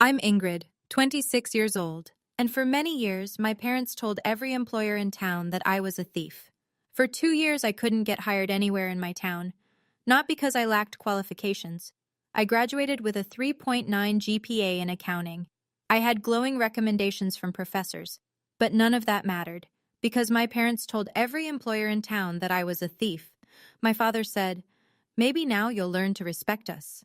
I'm Ingrid, 26 years old, and for many years my parents told every employer in town that I was a thief. For 2 years I couldn't get hired anywhere in my town, not because I lacked qualifications. I graduated with a 3.9 GPA in accounting. I had glowing recommendations from professors, but none of that mattered, because my parents told every employer in town that I was a thief. My father said, "Maybe now you'll learn to respect us."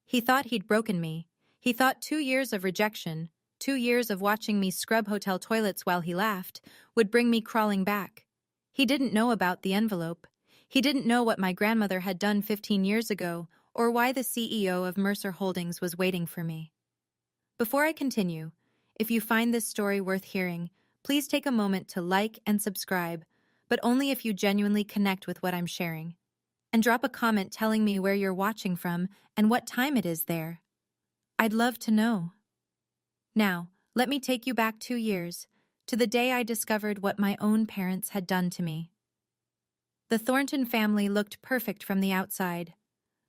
He thought he'd broken me. He thought 2 years of rejection, 2 years of watching me scrub hotel toilets while he laughed, would bring me crawling back. He didn't know about the envelope. He didn't know what my grandmother had done 15 years ago, or why the CEO of Mercer Holdings was waiting for me. Before I continue, if you find this story worth hearing, please take a moment to like and subscribe, but only if you genuinely connect with what I'm sharing. And drop a comment telling me where you're watching from and what time it is there. I'd love to know. Now, let me take you back 2 years, to the day I discovered what my own parents had done to me. The Thornton family looked perfect from the outside.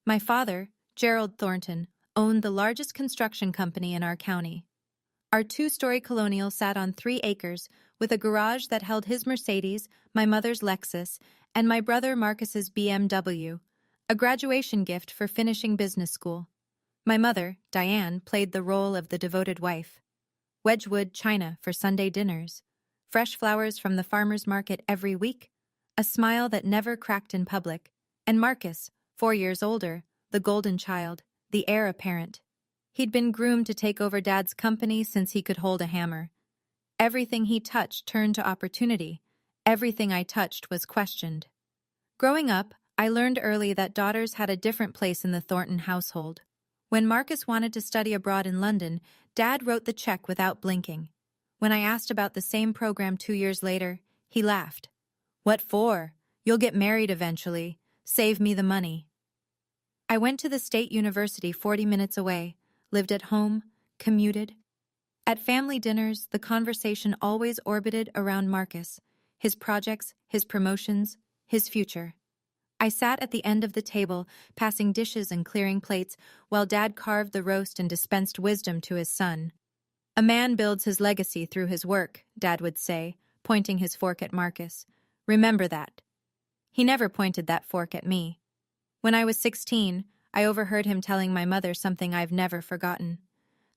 My father, Gerald Thornton, owned the largest construction company in our county. Our 2-story colonial sat on 3 acres, with a garage that held his Mercedes, my mother's Lexus, and my brother Marcus's BMW, a graduation gift for finishing business school. My mother, Diane, played the role of the devoted wife. Wedgwood china for Sunday dinners, fresh flowers from the farmer's market every week, a smile that never cracked in public, and Marcus, 4 years older, the golden child, the heir apparent. He'd been groomed to take over Dad's company since he could hold a hammer. Everything he touched turned to opportunity. Everything I touched was questioned. Growing up, I learned early that daughters had a different place in the Thornton household. When Marcus wanted to study abroad in London, Dad wrote the check without blinking. When I asked about the same program 2 years later, he laughed. "What for? You'll get married eventually. Save me the money." I went to the state university 40 minutes away, lived at home, commuted. At family dinners, the conversation always orbited around Marcus, his projects, his promotions, his future. I sat at the end of the table, passing dishes and clearing plates, while Dad carved the roast and dispensed wisdom to his son. "A man builds his legacy through his work," Dad would say, pointing his fork at Marcus. "Remember that." He never pointed that fork at me. When I was 16, I overheard him telling my mother something I've never forgotten.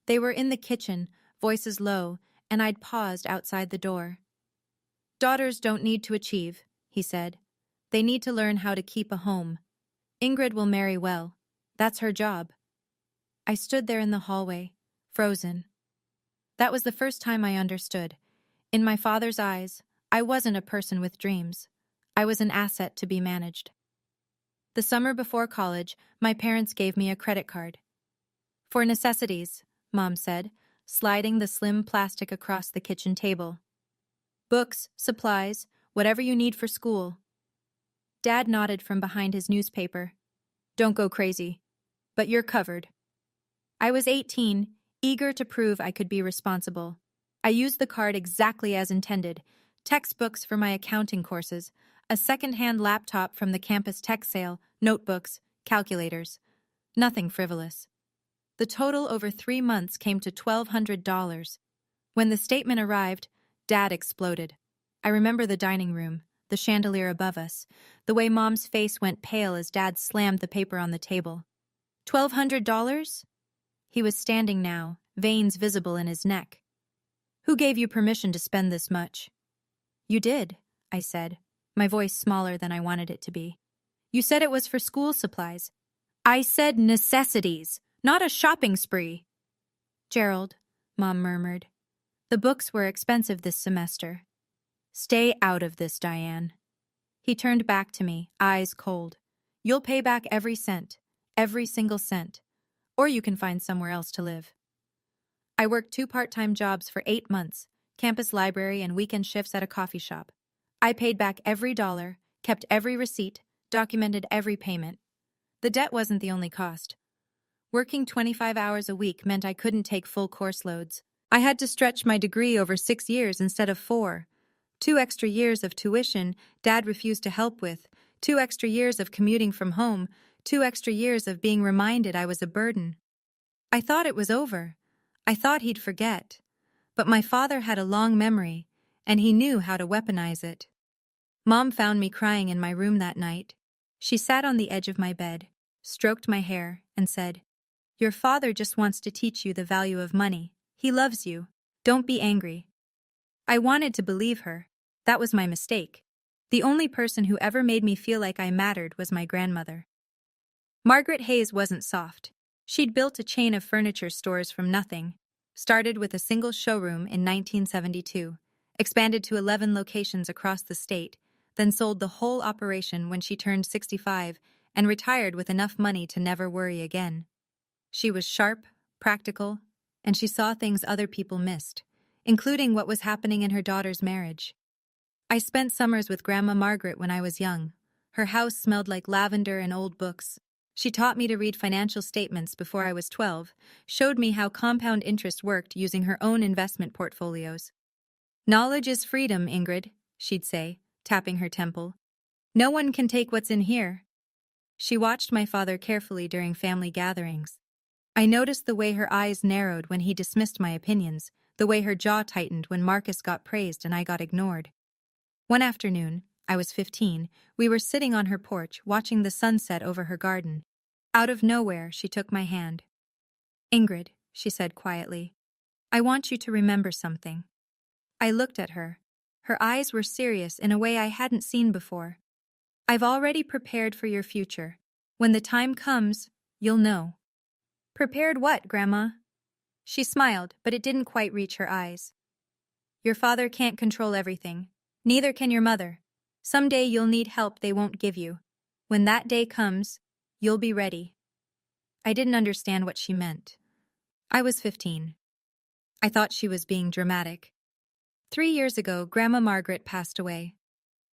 They were in the kitchen, voices low, and I'd paused outside the door. "Daughters don't need to achieve," he said. "They need to learn how to keep a home. Ingrid will marry well. That's her job." I stood there in the hallway, frozen. That was the first time I understood. In my father's eyes, I wasn't a person with dreams. I was an asset to be managed. The summer before college, my parents gave me a credit card. "For necessities," Mom said, sliding the slim plastic across the kitchen table. "Books, supplies, whatever you need for school." Dad nodded from behind his newspaper. "Don't go crazy. But you're covered." I was 18, eager to prove I could be responsible. I used the card exactly as intended: textbooks for my accounting courses, a second-hand laptop from the campus tech sale, notebooks, calculators. Nothing frivolous. The total over 3 months came to $1,200. When the statement arrived, Dad exploded. I remember the dining room, the chandelier above us, the way Mom's face went pale as Dad slammed the paper on the table. $1,200? He was standing now, veins visible in his neck. "Who gave you permission to spend this much?" "You did," I said, my voice smaller than I wanted it to be. "You said it was for school supplies." "I said necessities, not a shopping spree." "Gerald," Mom murmured. "The books were expensive this semester." "Stay out of this, Diane." He turned back to me, eyes cold. "You'll pay back every cent, every single cent, or you can find somewhere else to live." I worked 2 part-time jobs for 8 months, campus library and weekend shifts at a coffee shop. I paid back every dollar, kept every receipt, documented every payment. The debt wasn't the only cost. Working 25 hours a week meant I couldn't take full course loads. I had to stretch my degree over 6 years instead of 4. 2 extra years of tuition Dad refused to help with, 2 extra years of commuting from home, 2 extra years of being reminded I was a burden. I thought it was over. I thought he'd forget. But my father had a long memory, and he knew how to weaponize it. Mom found me crying in my room that night. She sat on the edge of my bed, stroked my hair, and said, "Your father just wants to teach you the value of money. He loves you. Don't be angry." I wanted to believe her. That was my mistake. The only person who ever made me feel like I mattered was my grandmother. Margaret Hayes wasn't soft. She'd built a chain of furniture stores from nothing, started with a single showroom in 1972, expanded to 11 locations across the state, then sold the whole operation when she turned 65 and retired with enough money to never worry again. She was sharp, practical, and she saw things other people missed, including what was happening in her daughter's marriage. I spent summers with Grandma Margaret when I was young. Her house smelled like lavender and old books. She taught me to read financial statements before I was 12, showed me how compound interest worked using her own investment portfolios. "Knowledge is freedom, Ingrid," she'd say, tapping her temple. "No one can take what's in here." She watched my father carefully during family gatherings. I noticed the way her eyes narrowed when he dismissed my opinions, the way her jaw tightened when Marcus got praised and I got ignored. One afternoon, I was 15, we were sitting on her porch watching the sunset over her garden. Out of nowhere, she took my hand. "Ingrid," she said quietly, "I want you to remember something." I looked at her. Her eyes were serious in a way I hadn't seen before. "I've already prepared for your future. When the time comes, you'll know." "Prepared what, Grandma?" She smiled, but it didn't quite reach her eyes. "Your father can't control everything. Neither can your mother. Someday you'll need help they won't give you. When that day comes, you'll be ready." I didn't understand what she meant. I was 15. I thought she was being dramatic. 3 years ago, Grandma Margaret passed away.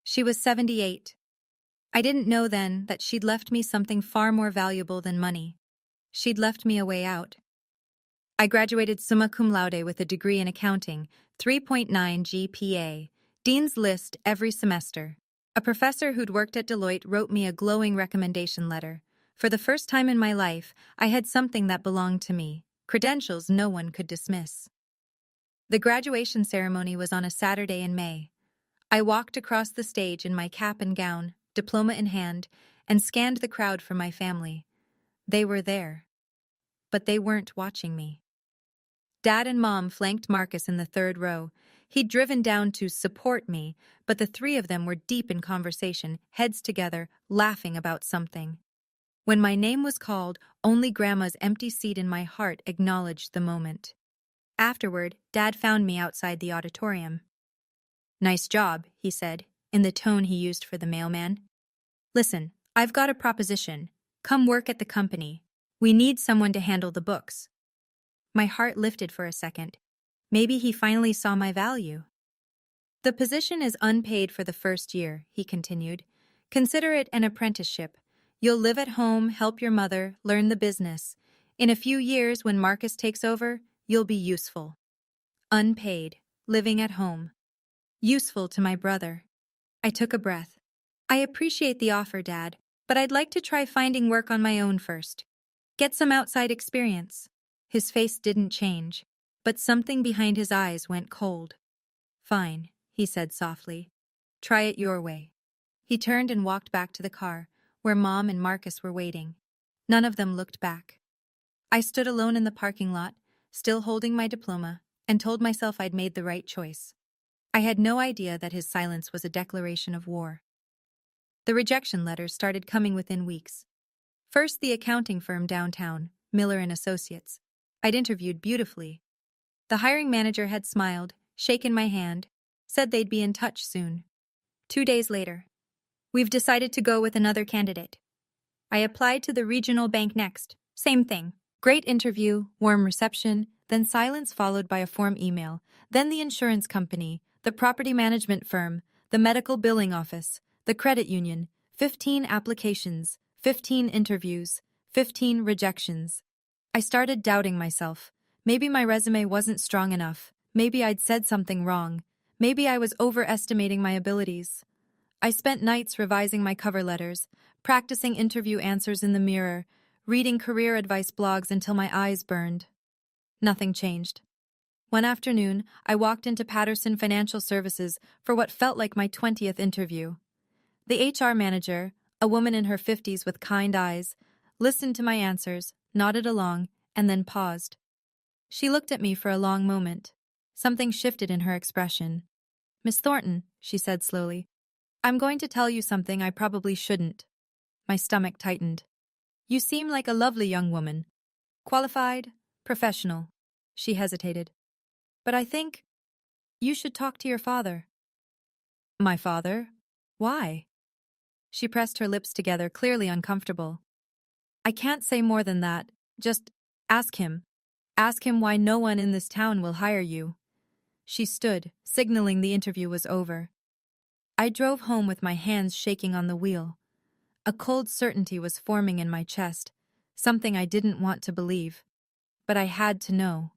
She was 78. I didn't know then that she'd left me something far more valuable than money. She'd left me a way out. I graduated summa cum laude with a degree in accounting, 3.9 GPA, Dean's List every semester. A professor who'd worked at Deloitte wrote me a glowing recommendation letter. For the first time in my life, I had something that belonged to me, credentials no one could dismiss. The graduation ceremony was on a Saturday in May. I walked across the stage in my cap and gown, diploma in hand, and scanned the crowd for my family. They were there. But they weren't watching me. Dad and Mom flanked Marcus in the third row. He'd driven down to support me, but the three of them were deep in conversation, heads together, laughing about something. When my name was called, only Grandma's empty seat in my heart acknowledged the moment. Afterward, Dad found me outside the auditorium. "Nice job," he said, in the tone he used for the mailman. "Listen, I've got a proposition. Come work at the company. We need someone to handle the books." My heart lifted for a second. Maybe he finally saw my value. "The position is unpaid for the first year," he continued. "Consider it an apprenticeship. You'll live at home, help your mother, learn the business. In a few years, when Marcus takes over, you'll be useful." Unpaid, living at home. Useful to my brother. I took a breath. "I appreciate the offer, Dad, but I'd like to try finding work on my own first. Get some outside experience." His face didn't change, but something behind his eyes went cold. "Fine," he said softly. "Try it your way." He turned and walked back to the car, where Mom and Marcus were waiting. None of them looked back. I stood alone in the parking lot, still holding my diploma, and told myself I'd made the right choice. I had no idea that his silence was a declaration of war. The rejection letters started coming within weeks. First, the accounting firm downtown, Miller and Associates. I'd interviewed beautifully. The hiring manager had smiled, shaken my hand, said they'd be in touch soon. 2 days later, "We've decided to go with another candidate." I applied to the regional bank next. Same thing. Great interview, warm reception, then silence followed by a form email, then the insurance company, the property management firm, the medical billing office, the credit union, 15 applications, 15 interviews, 15 rejections. I started doubting myself. Maybe my resume wasn't strong enough. Maybe I'd said something wrong. Maybe I was overestimating my abilities. I spent nights revising my cover letters, practicing interview answers in the mirror, reading career advice blogs until my eyes burned. Nothing changed. One afternoon, I walked into Patterson Financial Services for what felt like my 20th interview. The HR manager, a woman in her 50s with kind eyes, listened to my answers, nodded along, and then paused. She looked at me for a long moment. Something shifted in her expression. "Miss Thornton," she said slowly, "I'm going to tell you something I probably shouldn't." My stomach tightened. "You seem like a lovely young woman. Qualified, professional." She hesitated. "But I think you should talk to your father." "My father? Why?" She pressed her lips together, clearly uncomfortable. "I can't say more than that. Just ask him. Ask him why no one in this town will hire you." She stood, signaling the interview was over. I drove home with my hands shaking on the wheel. A cold certainty was forming in my chest, something I didn't want to believe. But I had to know.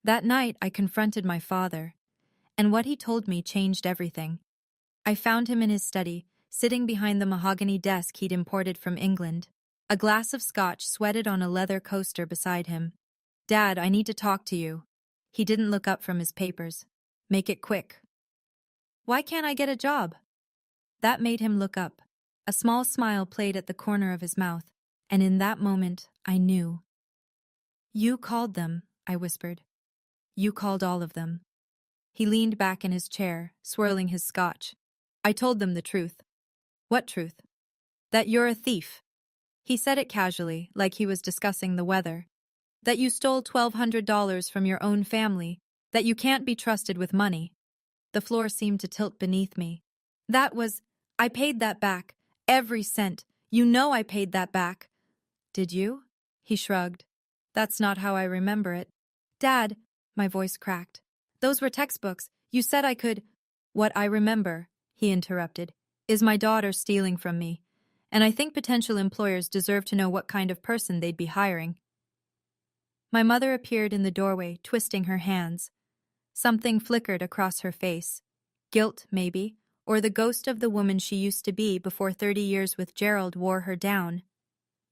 That night, I confronted my father, and what he told me changed everything. I found him in his study, sitting behind the mahogany desk he'd imported from England. A glass of scotch sweated on a leather coaster beside him. "Dad, I need to talk to you." He didn't look up from his papers. "Make it quick." "Why can't I get a job?" That made him look up. A small smile played at the corner of his mouth, and in that moment, I knew. "You called them," I whispered. "You called all of them." He leaned back in his chair, swirling his scotch. "I told them the truth." "What truth?" "That you're a thief." He said it casually, like he was discussing the weather. "That you stole $1,200 from your own family. That you can't be trusted with money." The floor seemed to tilt beneath me. I paid that back. Every cent. You know I paid that back." "Did you?" He shrugged. "That's not how I remember it." "Dad," my voice cracked. "Those were textbooks. You said I could—" "What I remember," he interrupted, "is my daughter stealing from me. And I think potential employers deserve to know what kind of person they'd be hiring." My mother appeared in the doorway, twisting her hands. Something flickered across her face. Guilt, maybe, or the ghost of the woman she used to be before 30 years with Gerald wore her down.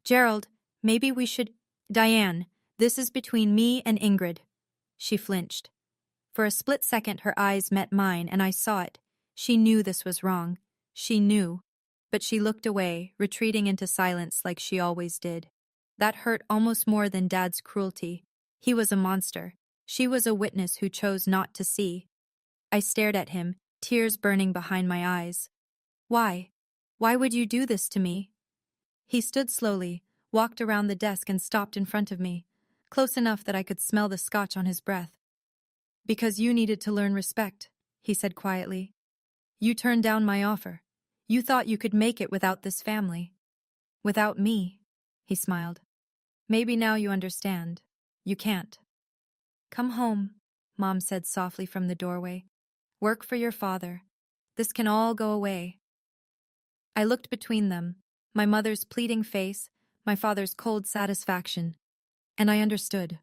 "Gerald, maybe we should—" "Diane, this is between me and Ingrid." She flinched. For a split second her eyes met mine and I saw it. She knew this was wrong. She knew. But she looked away, retreating into silence like she always did. That hurt almost more than Dad's cruelty. He was a monster. She was a witness who chose not to see. I stared at him, tears burning behind my eyes. "Why? Why would you do this to me?" He stood slowly, walked around the desk and stopped in front of me, close enough that I could smell the scotch on his breath. "Because you needed to learn respect," he said quietly. "You turned down my offer. You thought you could make it without this family. Without me," he smiled. "Maybe now you understand. You can't." "Come home," Mom said softly from the doorway. "Work for your father. This can all go away." I looked between them, my mother's pleading face, my father's cold satisfaction, and I understood.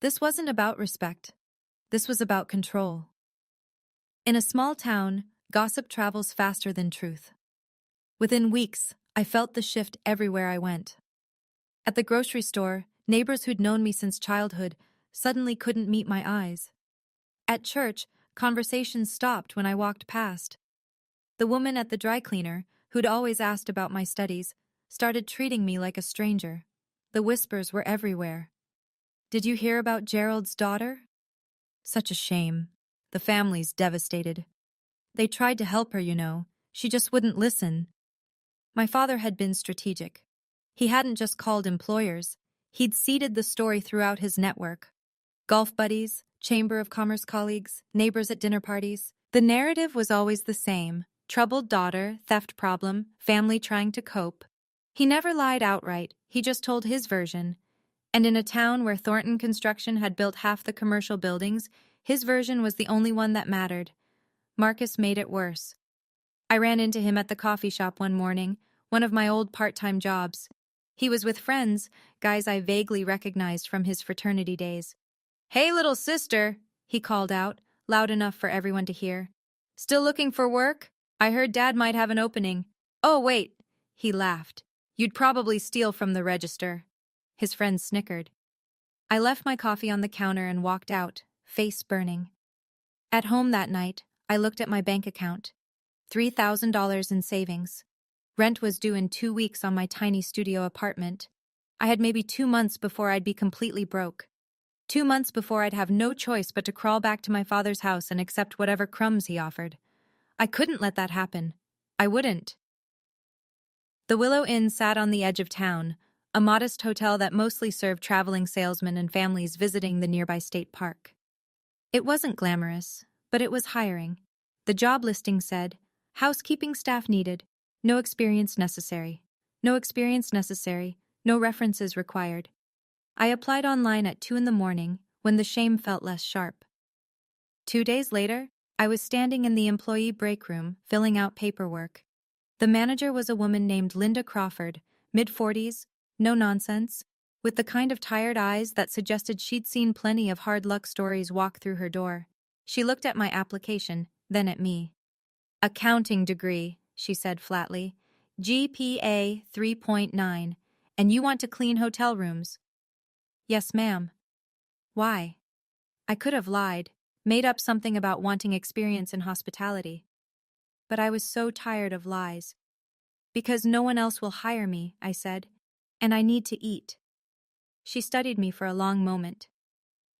This wasn't about respect. This was about control. In a small town, gossip travels faster than truth. Within weeks, I felt the shift everywhere I went. At the grocery store, neighbors who'd known me since childhood suddenly couldn't meet my eyes. At church, conversations stopped when I walked past. The woman at the dry cleaner, who'd always asked about my studies, started treating me like a stranger. The whispers were everywhere. "Did you hear about Gerald's daughter?" Such a shame. The family's devastated. They tried to help her, you know. She just wouldn't listen. My father had been strategic. He hadn't just called employers. He'd seeded the story throughout his network. Golf buddies, Chamber of Commerce colleagues, neighbors at dinner parties. The narrative was always the same. Troubled daughter, theft problem, family trying to cope. He never lied outright, he just told his version. And in a town where Thornton Construction had built half the commercial buildings, his version was the only one that mattered. Marcus made it worse. I ran into him at the coffee shop one morning, one of my old part-time jobs. He was with friends, guys I vaguely recognized from his fraternity days. "Hey, little sister," he called out, loud enough for everyone to hear. "Still looking for work? I heard Dad might have an opening." "Oh, wait," he laughed. "You'd probably steal from the register." His friends snickered. I left my coffee on the counter and walked out, face burning. At home that night, I looked at my bank account. $3,000 in savings. Rent was due in 2 weeks on my tiny studio apartment. I had maybe 2 months before I'd be completely broke. 2 months before I'd have no choice but to crawl back to my father's house and accept whatever crumbs he offered. I couldn't let that happen. I wouldn't. The Willow Inn sat on the edge of town, a modest hotel that mostly served traveling salesmen and families visiting the nearby state park. It wasn't glamorous, but it was hiring. The job listing said, housekeeping staff needed, no experience necessary. No experience necessary, no references required. I applied online at 2 in the morning when the shame felt less sharp. 2 days later, I was standing in the employee break room filling out paperwork. The manager was a woman named Linda Crawford, mid-40s, no nonsense, with the kind of tired eyes that suggested she'd seen plenty of hard luck stories walk through her door. She looked at my application, then at me. Accounting degree, she said flatly. GPA 3.9, and you want to clean hotel rooms? Yes, ma'am. Why? I could have lied, made up something about wanting experience in hospitality. But I was so tired of lies. Because no one else will hire me, I said, and I need to eat. She studied me for a long moment.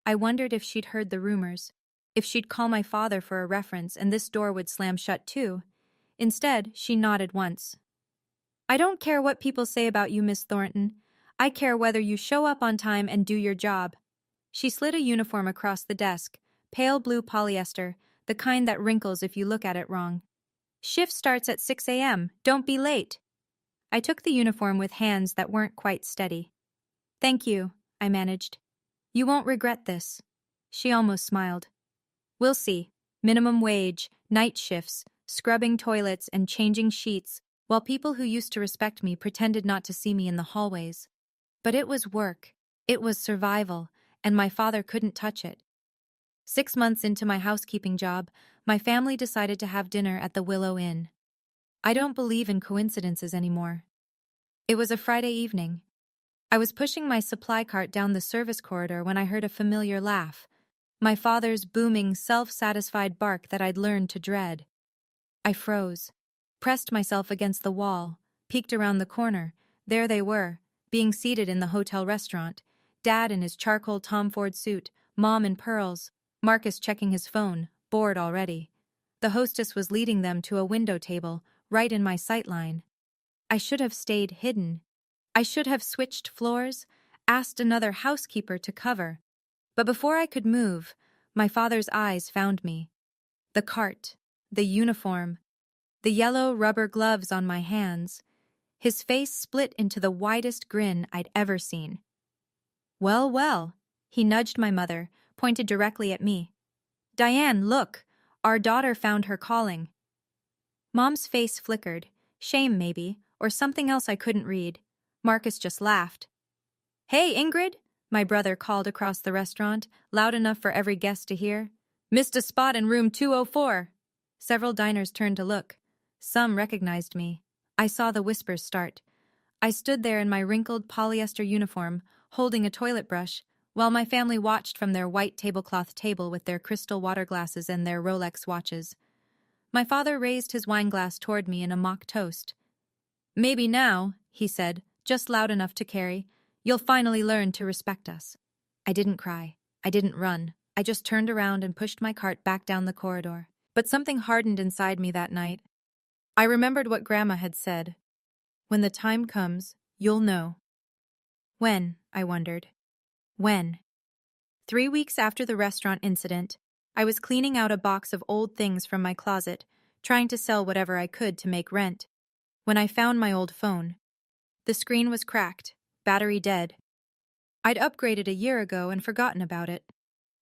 I wondered if she'd heard the rumors, if she'd call my father for a reference and this door would slam shut too. Instead, she nodded once. I don't care what people say about you, Miss Thornton. I care whether you show up on time and do your job. She slid a uniform across the desk, pale blue polyester, the kind that wrinkles if you look at it wrong. Shift starts at 6 a.m. Don't be late. I took the uniform with hands that weren't quite steady. Thank you, I managed. You won't regret this. She almost smiled. We'll see. Minimum wage, night shifts, scrubbing toilets and changing sheets, while people who used to respect me pretended not to see me in the hallways. But it was work. It was survival, and my father couldn't touch it. 6 months into my housekeeping job, my family decided to have dinner at the Willow Inn. I don't believe in coincidences anymore. It was a Friday evening. I was pushing my supply cart down the service corridor when I heard a familiar laugh, my father's booming, self-satisfied bark that I'd learned to dread. I froze, pressed myself against the wall, peeked around the corner. There they were, being seated in the hotel restaurant, Dad in his charcoal Tom Ford suit, Mom in pearls, Marcus checking his phone, bored already. The hostess was leading them to a window table, right in my sightline. I should have stayed hidden. I should have switched floors, asked another housekeeper to cover. But before I could move, my father's eyes found me. The cart, the uniform, the yellow rubber gloves on my hands. His face split into the widest grin I'd ever seen. Well, well, he nudged my mother, pointed directly at me. Diane, look, our daughter found her calling. Mom's face flickered, shame maybe, or something else I couldn't read. Marcus just laughed. Hey, Ingrid, my brother called across the restaurant, loud enough for every guest to hear. Missed a spot in room 204. Several diners turned to look. Some recognized me. I saw the whispers start. I stood there in my wrinkled polyester uniform, holding a toilet brush, while my family watched from their white tablecloth table with their crystal water glasses and their Rolex watches. My father raised his wineglass toward me in a mock toast. Maybe now, he said, just loud enough to carry, you'll finally learn to respect us. I didn't cry. I didn't run. I just turned around and pushed my cart back down the corridor. But something hardened inside me that night. I remembered what Grandma had said. When the time comes, you'll know. When, I wondered. When? 3 weeks after the restaurant incident, I was cleaning out a box of old things from my closet, trying to sell whatever I could to make rent, when I found my old phone. The screen was cracked, battery dead. I'd upgraded a year ago and forgotten about it.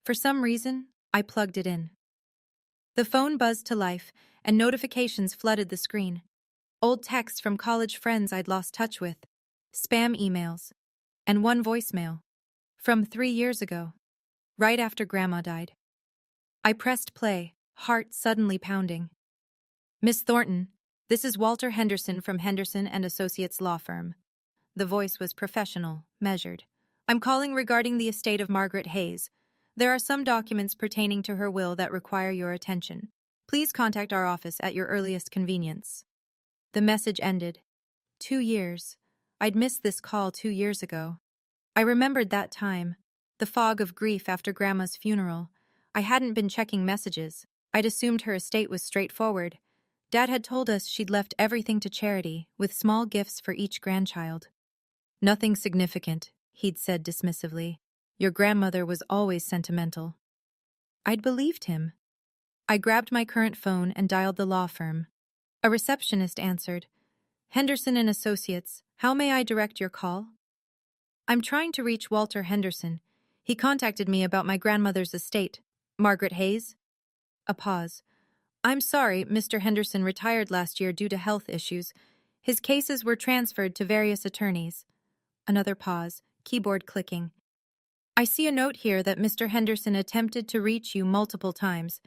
For some reason, I plugged it in. The phone buzzed to life, and notifications flooded the screen. Old texts from college friends I'd lost touch with, spam emails, and one voicemail. From 3 years ago, right after Grandma died. I pressed play, heart suddenly pounding. Miss Thornton, this is Walter Henderson from Henderson and Associates Law Firm. The voice was professional, measured. I'm calling regarding the estate of Margaret Hayes. There are some documents pertaining to her will that require your attention. Please contact our office at your earliest convenience. The message ended. 2 years. I'd missed this call 2 years ago. I remembered that time. The fog of grief after Grandma's funeral. I hadn't been checking messages. I'd assumed her estate was straightforward. Dad had told us she'd left everything to charity, with small gifts for each grandchild. Nothing significant, he'd said dismissively. Your grandmother was always sentimental. I'd believed him. I grabbed my current phone and dialed the law firm. A receptionist answered. Henderson and Associates, how may I direct your call? I'm trying to reach Walter Henderson. He contacted me about my grandmother's estate. Margaret Hayes? A pause. I'm sorry, Mr. Henderson retired last year due to health issues. His cases were transferred to various attorneys. Another pause, keyboard clicking. I see a note here that Mr. Henderson attempted to reach you multiple times.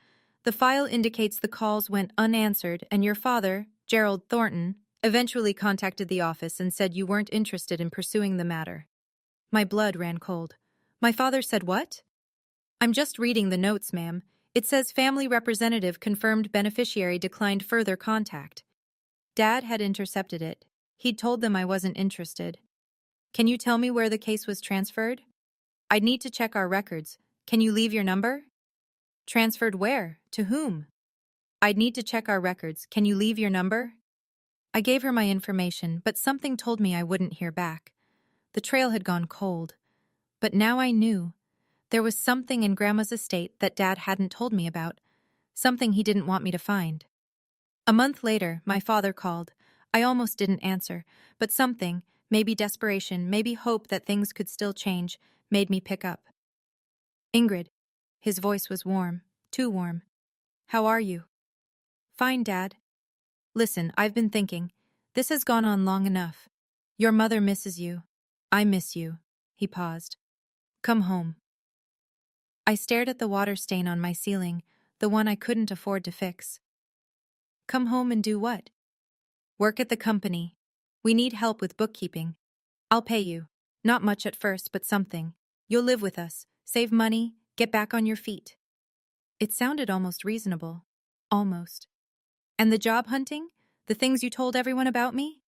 The file indicates the calls went unanswered and your father, Gerald Thornton, eventually contacted the office and said you weren't interested in pursuing the matter. My blood ran cold. My father said what? I'm just reading the notes, ma'am. It says family representative confirmed beneficiary declined further contact. Dad had intercepted it. He'd told them I wasn't interested. Can you tell me where the case was transferred? I'd need to check our records. Can you leave your number? Transferred where? To whom? I'd need to check our records. Can you leave your number? I gave her my information, but something told me I wouldn't hear back. The trail had gone cold. But now I knew. There was something in Grandma's estate that Dad hadn't told me about, something he didn't want me to find. A month later, my father called. I almost didn't answer, but something, maybe desperation, maybe hope that things could still change, made me pick up. Ingrid. His voice was warm, too warm. How are you? Fine, Dad. Listen, I've been thinking. This has gone on long enough. Your mother misses you. I miss you. He paused. Come home. I stared at the water stain on my ceiling, the one I couldn't afford to fix. Come home and do what? Work at the company. We need help with bookkeeping. I'll pay you. Not much at first, but something. You'll live with us, save money, get back on your feet. It sounded almost reasonable. Almost. And the job hunting? The things you told everyone about me?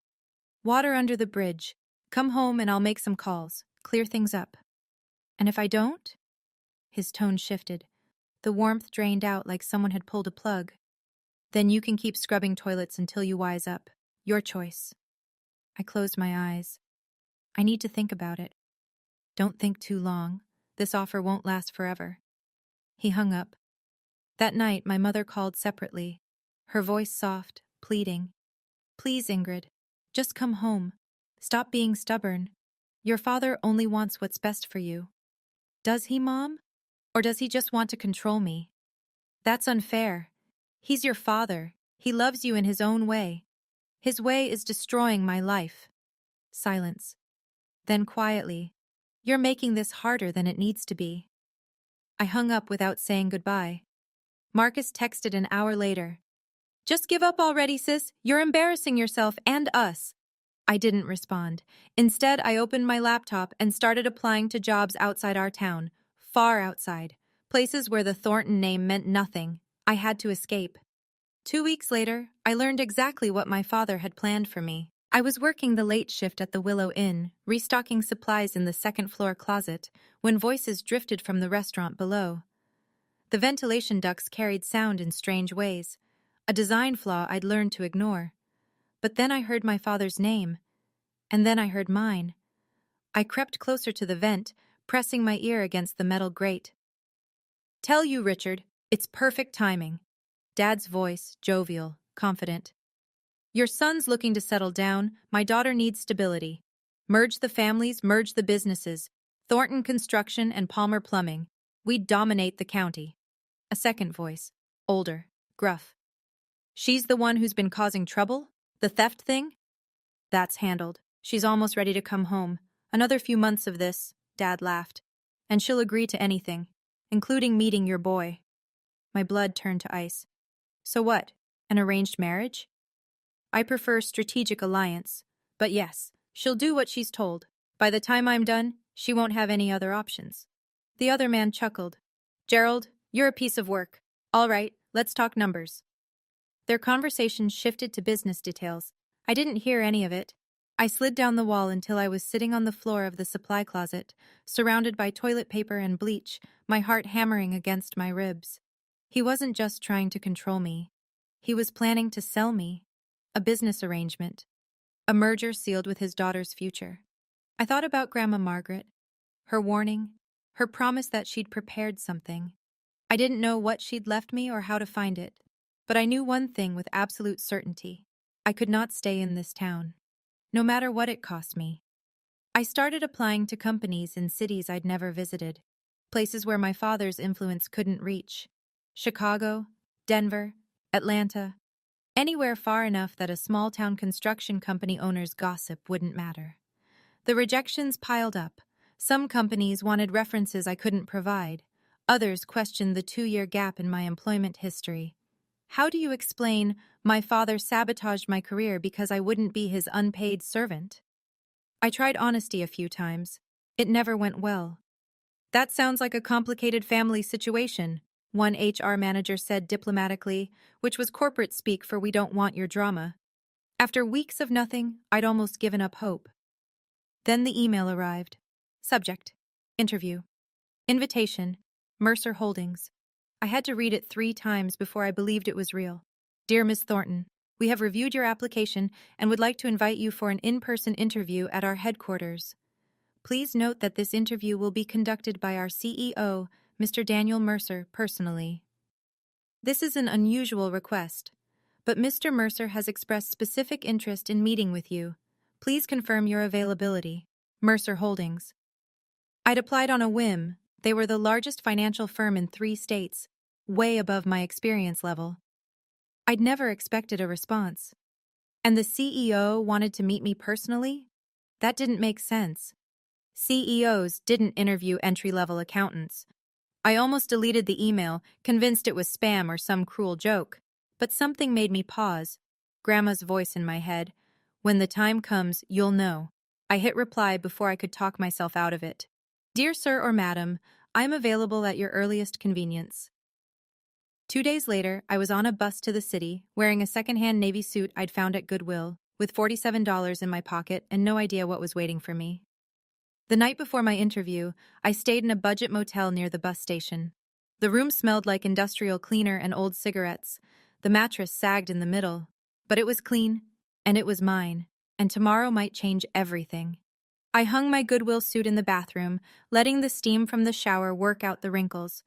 Water under the bridge. Come home and I'll make some calls, clear things up. And if I don't? His tone shifted. The warmth drained out like someone had pulled a plug. Then you can keep scrubbing toilets until you wise up. Your choice. I closed my eyes. I need to think about it. Don't think too long. This offer won't last forever. He hung up. That night, my mother called separately, her voice soft, pleading. Please, Ingrid, just come home. Stop being stubborn. Your father only wants what's best for you. Does he, Mom? Or does he just want to control me? That's unfair. He's your father. He loves you in his own way. His way is destroying my life. Silence. Then quietly, you're making this harder than it needs to be. I hung up without saying goodbye. Marcus texted an hour later. Just give up already, sis. You're embarrassing yourself and us. I didn't respond. Instead, I opened my laptop and started applying to jobs outside our town, far outside, places where the Thornton name meant nothing. I had to escape. 2 weeks later, I learned exactly what my father had planned for me. I was working the late shift at the Willow Inn, restocking supplies in the second-floor closet, when voices drifted from the restaurant below. The ventilation ducts carried sound in strange ways, a design flaw I'd learned to ignore. But then I heard my father's name, and then I heard mine. I crept closer to the vent, pressing my ear against the metal grate. Tell you, Richard, it's perfect timing. Dad's voice, jovial, confident. Your son's looking to settle down. My daughter needs stability. Merge the families, merge the businesses. Thornton Construction and Palmer Plumbing. We dominate the county. A second voice, older, gruff. She's the one who's been causing trouble? The theft thing? That's handled. She's almost ready to come home. Another few months of this, Dad laughed. And she'll agree to anything, including meeting your boy. My blood turned to ice. So what? An arranged marriage? I prefer strategic alliance. But yes, she'll do what she's told. By the time I'm done, She won't have any other options. The other man chuckled. Gerald, you're a piece of work. All right, let's talk numbers. Their conversation shifted to business details. I didn't hear any of it. I slid down the wall until I was sitting on the floor of the supply closet, surrounded by toilet paper and bleach, my heart hammering against my ribs. He wasn't just trying to control me. He was planning to sell me. A business arrangement. A merger sealed with his daughter's future. I thought about Grandma Margaret, her warning, her promise that she'd prepared something. I didn't know what she'd left me or how to find it, but I knew one thing with absolute certainty. I could not stay in this town, no matter what it cost me. I started applying to companies in cities I'd never visited, places where my father's influence couldn't reach. Chicago, Denver, Atlanta, anywhere far enough that a small-town construction company owner's gossip wouldn't matter. The rejections piled up. Some companies wanted references I couldn't provide. Others questioned the 2-year gap in my employment history. How do you explain, my father sabotaged my career because I wouldn't be his unpaid servant? I tried honesty a few times. It never went well. That sounds like a complicated family situation, one HR manager said diplomatically, which was corporate speak for we don't want your drama. After weeks of nothing, I'd almost given up hope. Then the email arrived. Subject: Interview. Invitation: Mercer Holdings. I had to read it 3 times before I believed it was real. Dear Ms. Thornton, we have reviewed your application and would like to invite you for an in-person interview at our headquarters. Please note that this interview will be conducted by our CEO, Mr. Daniel Mercer, personally. This is an unusual request, but Mr. Mercer has expressed specific interest in meeting with you. Please confirm your availability. Mercer Holdings. I'd applied on a whim. They were the largest financial firm in 3 states, way above my experience level. I'd never expected a response. And the CEO wanted to meet me personally? That didn't make sense. CEOs didn't interview entry-level accountants. I almost deleted the email, convinced it was spam or some cruel joke. But something made me pause. Grandma's voice in my head. When the time comes, you'll know. I hit reply before I could talk myself out of it. Dear Sir or Madam, I'm available at your earliest convenience. 2 days later, I was on a bus to the city, wearing a second-hand navy suit I'd found at Goodwill, with $47 in my pocket and no idea what was waiting for me. The night before my interview, I stayed in a budget motel near the bus station. The room smelled like industrial cleaner and old cigarettes. The mattress sagged in the middle. But it was clean, and it was mine, and tomorrow might change everything. I hung my Goodwill suit in the bathroom, letting the steam from the shower work out the wrinkles.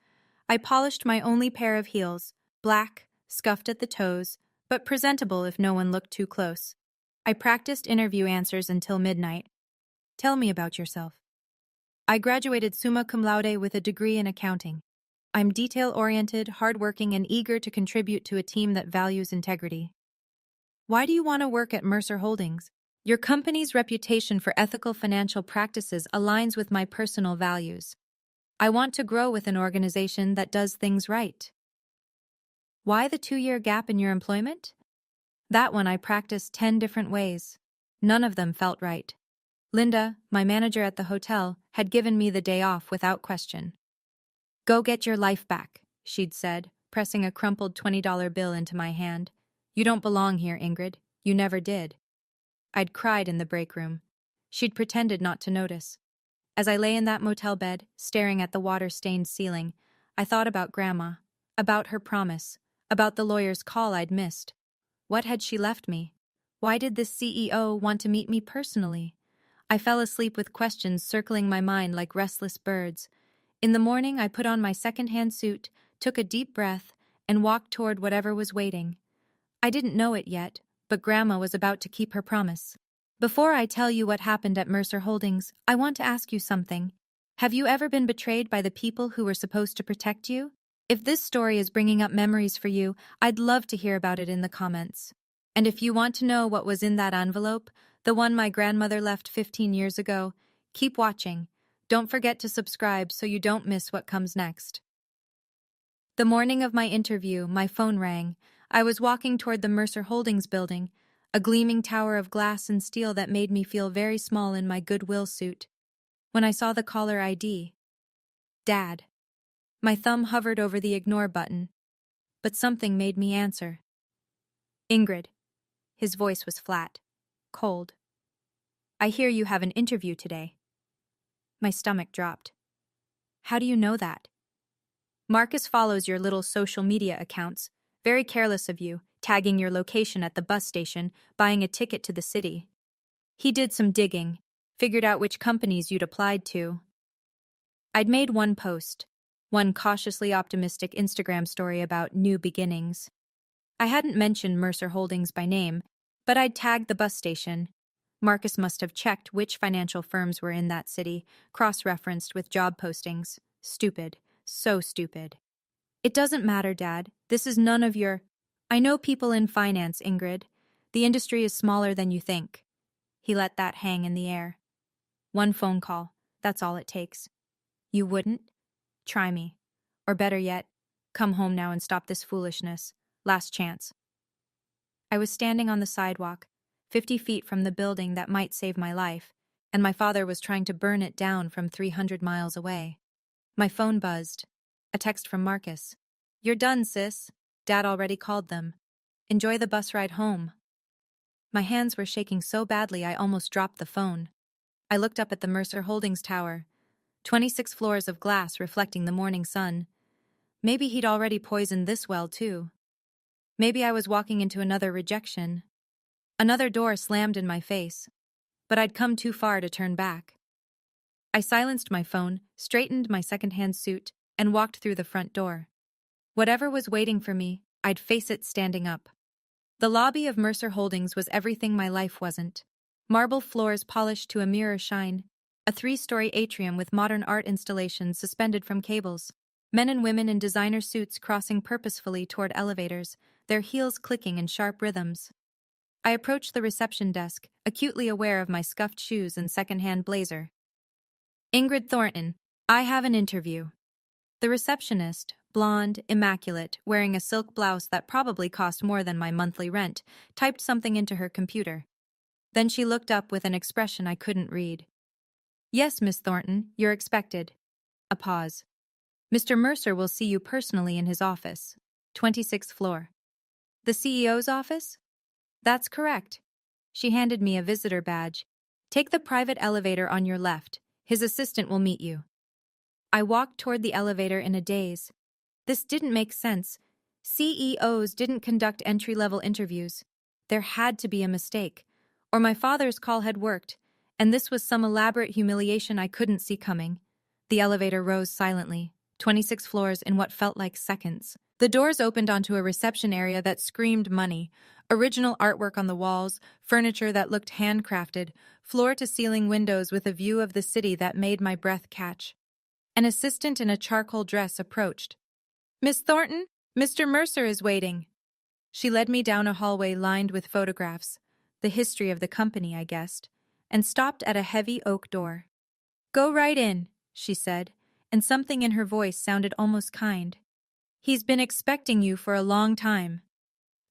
I polished my only pair of heels, black, scuffed at the toes, but presentable if no one looked too close. I practiced interview answers until midnight. Tell me about yourself. I graduated summa cum laude with a degree in accounting. I'm detail-oriented, hardworking, and eager to contribute to a team that values integrity. Why do you want to work at Mercer Holdings? Your company's reputation for ethical financial practices aligns with my personal values. I want to grow with an organization that does things right. Why the 2-year gap in your employment? That one I practiced 10 different ways. None of them felt right. Linda, my manager at the hotel, had given me the day off without question. Go get your life back, she'd said, pressing a crumpled $20 bill into my hand. You don't belong here, Ingrid. You never did. I'd cried in the break room. She'd pretended not to notice. As I lay in that motel bed, staring at the water-stained ceiling, I thought about Grandma, about her promise, about the lawyer's call I'd missed. What had she left me? Why did this CEO want to meet me personally? I fell asleep with questions circling my mind like restless birds. In the morning, I put on my second-hand suit, took a deep breath, and walked toward whatever was waiting. I didn't know it yet, but Grandma was about to keep her promise. Before I tell you what happened at Mercer Holdings, I want to ask you something. Have you ever been betrayed by the people who were supposed to protect you? If this story is bringing up memories for you, I'd love to hear about it in the comments. And if you want to know what was in that envelope, the one my grandmother left 15 years ago, keep watching. Don't forget to subscribe so you don't miss what comes next. The morning of my interview, my phone rang. I was walking toward the Mercer Holdings building, a gleaming tower of glass and steel that made me feel very small in my Goodwill suit. when I saw the caller ID. Dad. My thumb hovered over the ignore button, but something made me answer. Ingrid. His voice was flat, cold. I hear you have an interview today. My stomach dropped. How do you know that? Marcus follows your little social media accounts. Very careless of you, tagging your location at the bus station, buying a ticket to the city. He did some digging, figured out which companies you'd applied to. I'd made one post, one cautiously optimistic Instagram story about new beginnings. I hadn't mentioned Mercer Holdings by name, but I'd tagged the bus station. Marcus must have checked which financial firms were in that city, cross-referenced with job postings. Stupid. So stupid. It doesn't matter, Dad. This is none of your... I know people in finance, Ingrid. The industry is smaller than you think. He let that hang in the air. One phone call. That's all it takes. You wouldn't? Try me. Or better yet, come home now and stop this foolishness. Last chance. I was standing on the sidewalk, 50 feet from the building that might save my life, and my father was trying to burn it down from 300 miles away. My phone buzzed. A text from Marcus. You're done, sis. Dad already called them. Enjoy the bus ride home. My hands were shaking so badly I almost dropped the phone. I looked up at the Mercer Holdings tower. 26 floors of glass reflecting the morning sun. Maybe he'd already poisoned this well, too. Maybe I was walking into another rejection. Another door slammed in my face, but I'd come too far to turn back. I silenced my phone, straightened my second-hand suit, and walked through the front door. Whatever was waiting for me, I'd face it standing up. The lobby of Mercer Holdings was everything my life wasn't. Marble floors polished to a mirror shine, a 3-story atrium with modern art installations suspended from cables, men and women in designer suits crossing purposefully toward elevators, their heels clicking in sharp rhythms. I approached the reception desk, acutely aware of my scuffed shoes and second-hand blazer. Ingrid Thornton, I have an interview. The receptionist, blonde, immaculate, wearing a silk blouse that probably cost more than my monthly rent, typed something into her computer. Then she looked up with an expression I couldn't read. Yes, Miss Thornton, you're expected. A pause. Mr. Mercer will see you personally in his office, 26th floor. The CEO's office? That's correct. She handed me a visitor badge. Take the private elevator on your left. His assistant will meet you. I walked toward the elevator in a daze. This didn't make sense. CEOs didn't conduct entry-level interviews. There had to be a mistake. Or my father's call had worked, and this was some elaborate humiliation I couldn't see coming. The elevator rose silently, 26 floors in what felt like seconds. The doors opened onto a reception area that screamed money. Original artwork on the walls, furniture that looked handcrafted, floor-to-ceiling windows with a view of the city that made my breath catch. An assistant in a charcoal dress approached. Miss Thornton, Mr. Mercer is waiting. She led me down a hallway lined with photographs, the history of the company, I guessed, and stopped at a heavy oak door. Go right in, she said, and something in her voice sounded almost kind. He's been expecting you for a long time.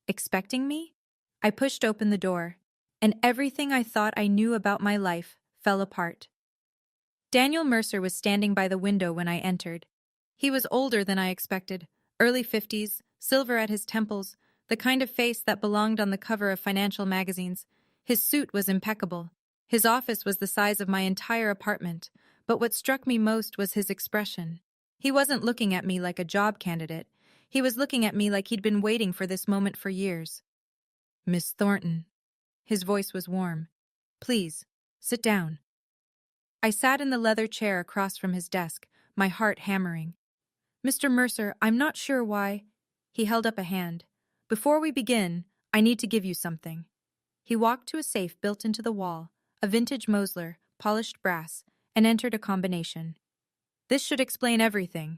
Expecting me? I pushed open the door, and everything I thought I knew about my life fell apart. Daniel Mercer was standing by the window when I entered. He was older than I expected, early 50s, silver at his temples, the kind of face that belonged on the cover of financial magazines. His suit was impeccable. His office was the size of my entire apartment, but what struck me most was his expression. He wasn't looking at me like a job candidate. He was looking at me like he'd been waiting for this moment for years. Miss Thornton. His voice was warm. Please, sit down. I sat in the leather chair across from his desk, my heart hammering. Mr. Mercer, I'm not sure why. He held up a hand. Before we begin, I need to give you something. He walked to a safe built into the wall, a vintage Mosler, polished brass, and entered a combination. This should explain everything.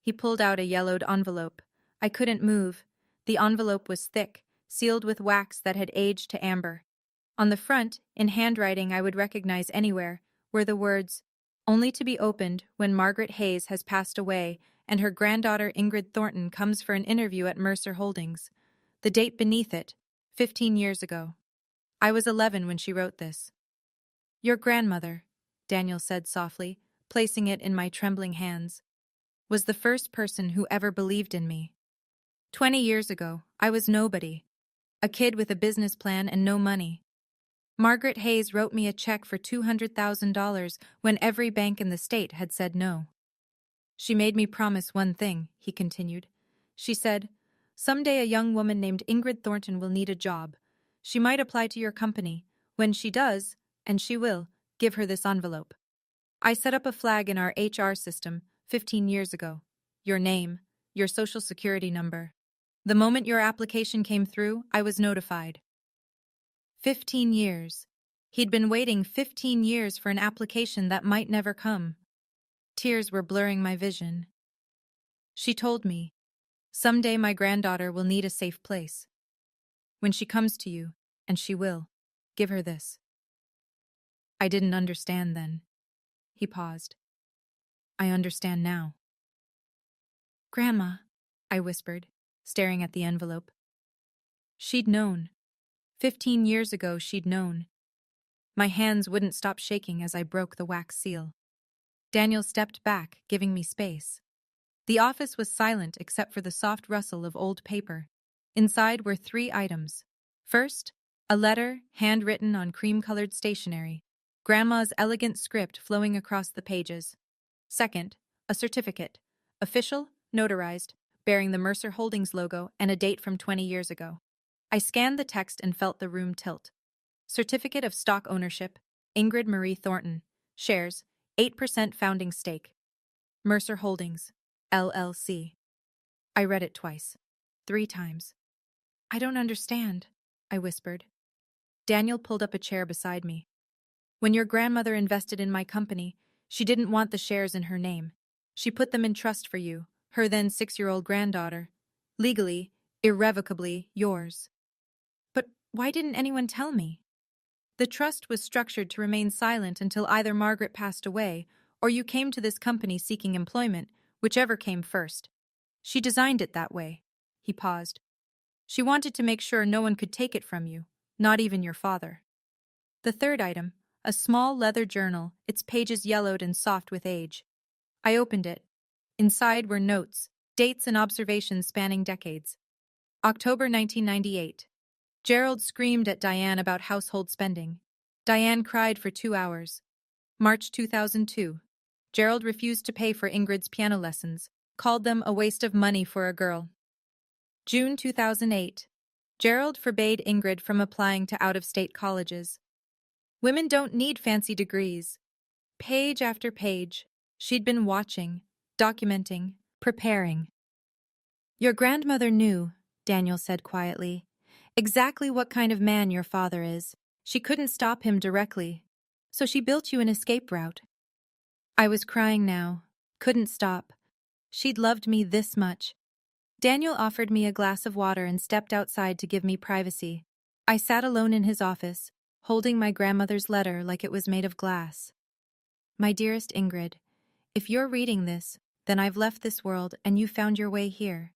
He pulled out a yellowed envelope. I couldn't move. The envelope was thick, sealed with wax that had aged to amber. On the front, in handwriting I would recognize anywhere, were the words, only to be opened when Margaret Hayes has passed away and her granddaughter Ingrid Thornton comes for an interview at Mercer Holdings. The date beneath it, 15 years ago. I was 11 when she wrote this. Your grandmother. Daniel said softly, placing it in my trembling hands, was the first person who ever believed in me. 20 years ago, I was nobody. A kid with a business plan and no money. Margaret Hayes wrote me a check for $200,000 when every bank in the state had said no. She made me promise one thing, he continued. She said, "Someday a young woman named Ingrid Thornton will need a job. She might apply to your company. When she does, and she will, give her this envelope. I set up a flag in our HR system 15 years ago. Your name, your social security number. The moment your application came through, I was notified." 15 years. He'd been waiting 15 years for an application that might never come. Tears were blurring my vision. She told me, "Someday my granddaughter will need a safe place. When she comes to you, and she will, give her this." I didn't understand then. He paused. I understand now. "Grandma," I whispered, staring at the envelope. She'd known. 15 years ago she'd known. My hands wouldn't stop shaking as I broke the wax seal. Daniel stepped back, giving me space. The office was silent except for the soft rustle of old paper. Inside were 3 items. First, a letter, handwritten on cream-colored stationery, Grandma's elegant script flowing across the pages. Second, a certificate, official, notarized, bearing the Mercer Holdings logo and a date from 20 years ago. I scanned the text and felt the room tilt. Certificate of stock ownership, Ingrid Marie Thornton. Shares, 8% founding stake. Mercer Holdings, LLC. I read it twice. 3 times. "I don't understand," I whispered. Daniel pulled up a chair beside me. "When your grandmother invested in my company, she didn't want the shares in her name. She put them in trust for you, her then 6-year-old granddaughter. Legally, irrevocably yours." "But why didn't anyone tell me?" "The trust was structured to remain silent until either Margaret passed away or you came to this company seeking employment, whichever came first. She designed it that way." He paused. "She wanted to make sure no one could take it from you, not even your father." The third item, a small leather journal, its pages yellowed and soft with age. I opened it. Inside were notes, dates and observations spanning decades. October 1998. Gerald screamed at Diane about household spending. Diane cried for 2 hours. March 2002. Gerald refused to pay for Ingrid's piano lessons, called them a waste of money for a girl. June 2008. Gerald forbade Ingrid from applying to out-of-state colleges. Women don't need fancy degrees. Page after page, she'd been watching, documenting, preparing. "Your grandmother knew," Daniel said quietly, "exactly what kind of man your father is. She couldn't stop him directly, so she built you an escape route." I was crying now, couldn't stop. She'd loved me this much. Daniel offered me a glass of water and stepped outside to give me privacy. I sat alone in his office, holding my grandmother's letter like it was made of glass. "My dearest Ingrid, if you're reading this, then I've left this world and you found your way here.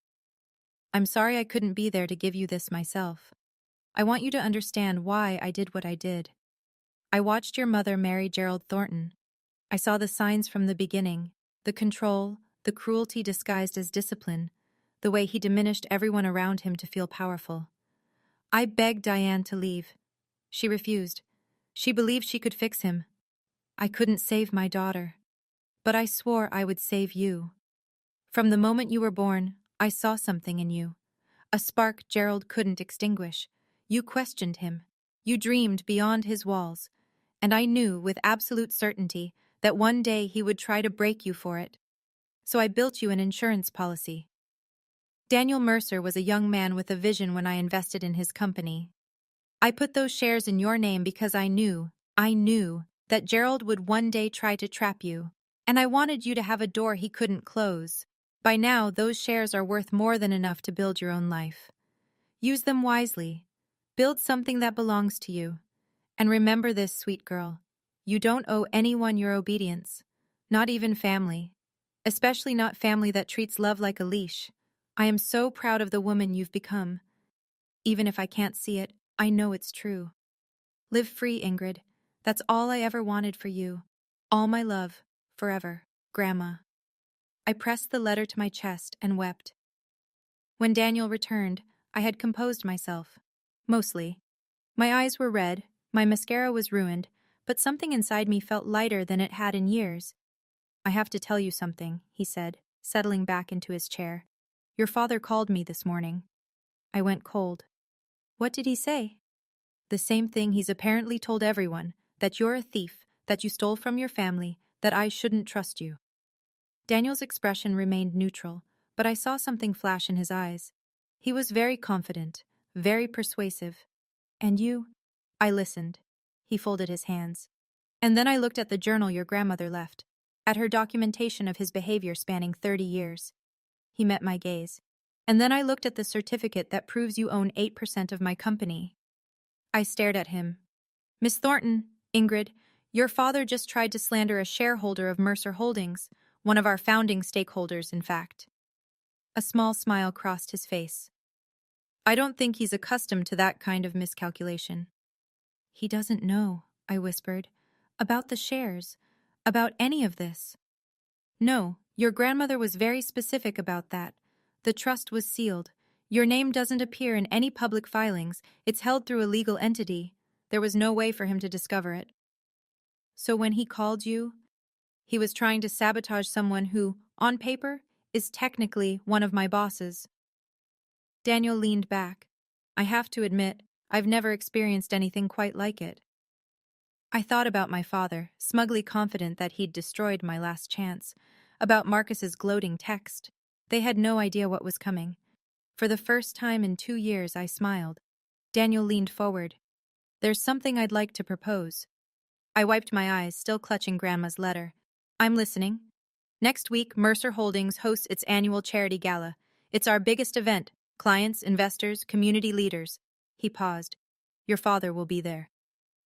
I'm sorry I couldn't be there to give you this myself. I want you to understand why I did what I did. I watched your mother marry Gerald Thornton. I saw the signs from the beginning, the control, the cruelty disguised as discipline, the way he diminished everyone around him to feel powerful. I begged Diane to leave. She refused. She believed she could fix him. I couldn't save my daughter, but I swore I would save you. From the moment you were born, I saw something in you, a spark Gerald couldn't extinguish. You questioned him. You dreamed beyond his walls, and I knew with absolute certainty that one day he would try to break you for it. So I built you an insurance policy." Daniel Mercer was a young man with a vision when I invested in his company. "I put those shares in your name because I knew that Gerald would one day try to trap you, and I wanted you to have a door he couldn't close. By now, those shares are worth more than enough to build your own life. Use them wisely. Build something that belongs to you. And remember this, sweet girl. You don't owe anyone your obedience, not even family, especially not family that treats love like a leash. I am so proud of the woman you've become. Even if I can't see it, I know it's true. Live free, Ingrid. That's all I ever wanted for you. All my love, forever, Grandma. I pressed the letter to my chest and wept. When Daniel returned, I had composed myself. Mostly. My eyes were red, my mascara was ruined, but something inside me felt lighter than it had in years. I have to tell you something, he said, settling back into his chair. Your father called me this morning. I went cold. What did he say? The same thing he's apparently told everyone, that you're a thief, that you stole from your family, that I shouldn't trust you. Daniel's expression remained neutral, but I saw something flash in his eyes. He was very confident, very persuasive. And you? I listened. He folded his hands. And then I looked at the journal your grandmother left, at her documentation of his behavior spanning 30 years. He met my gaze. And then I looked at the certificate that proves you own 8% of my company. I stared at him. Miss Thornton, Ingrid, your father just tried to slander a shareholder of Mercer Holdings, one of our founding stakeholders, in fact. A small smile crossed his face. I don't think he's accustomed to that kind of miscalculation. He doesn't know, I whispered, about the shares, about any of this. No, your grandmother was very specific about that. The trust was sealed. Your name doesn't appear in any public filings. It's held through a legal entity. There was no way for him to discover it. So when he called you, he was trying to sabotage someone who, on paper, is technically one of my bosses. Daniel leaned back. I have to admit, I've never experienced anything quite like it. I thought about my father, smugly confident that he'd destroyed my last chance, about Marcus's gloating text. They had no idea what was coming. For the first time in 2 years, I smiled. Daniel leaned forward. There's something I'd like to propose. I wiped my eyes, still clutching Grandma's letter. I'm listening. Next week, Mercer Holdings hosts its annual charity gala. It's our biggest event. Clients, investors, community leaders. He paused. Your father will be there.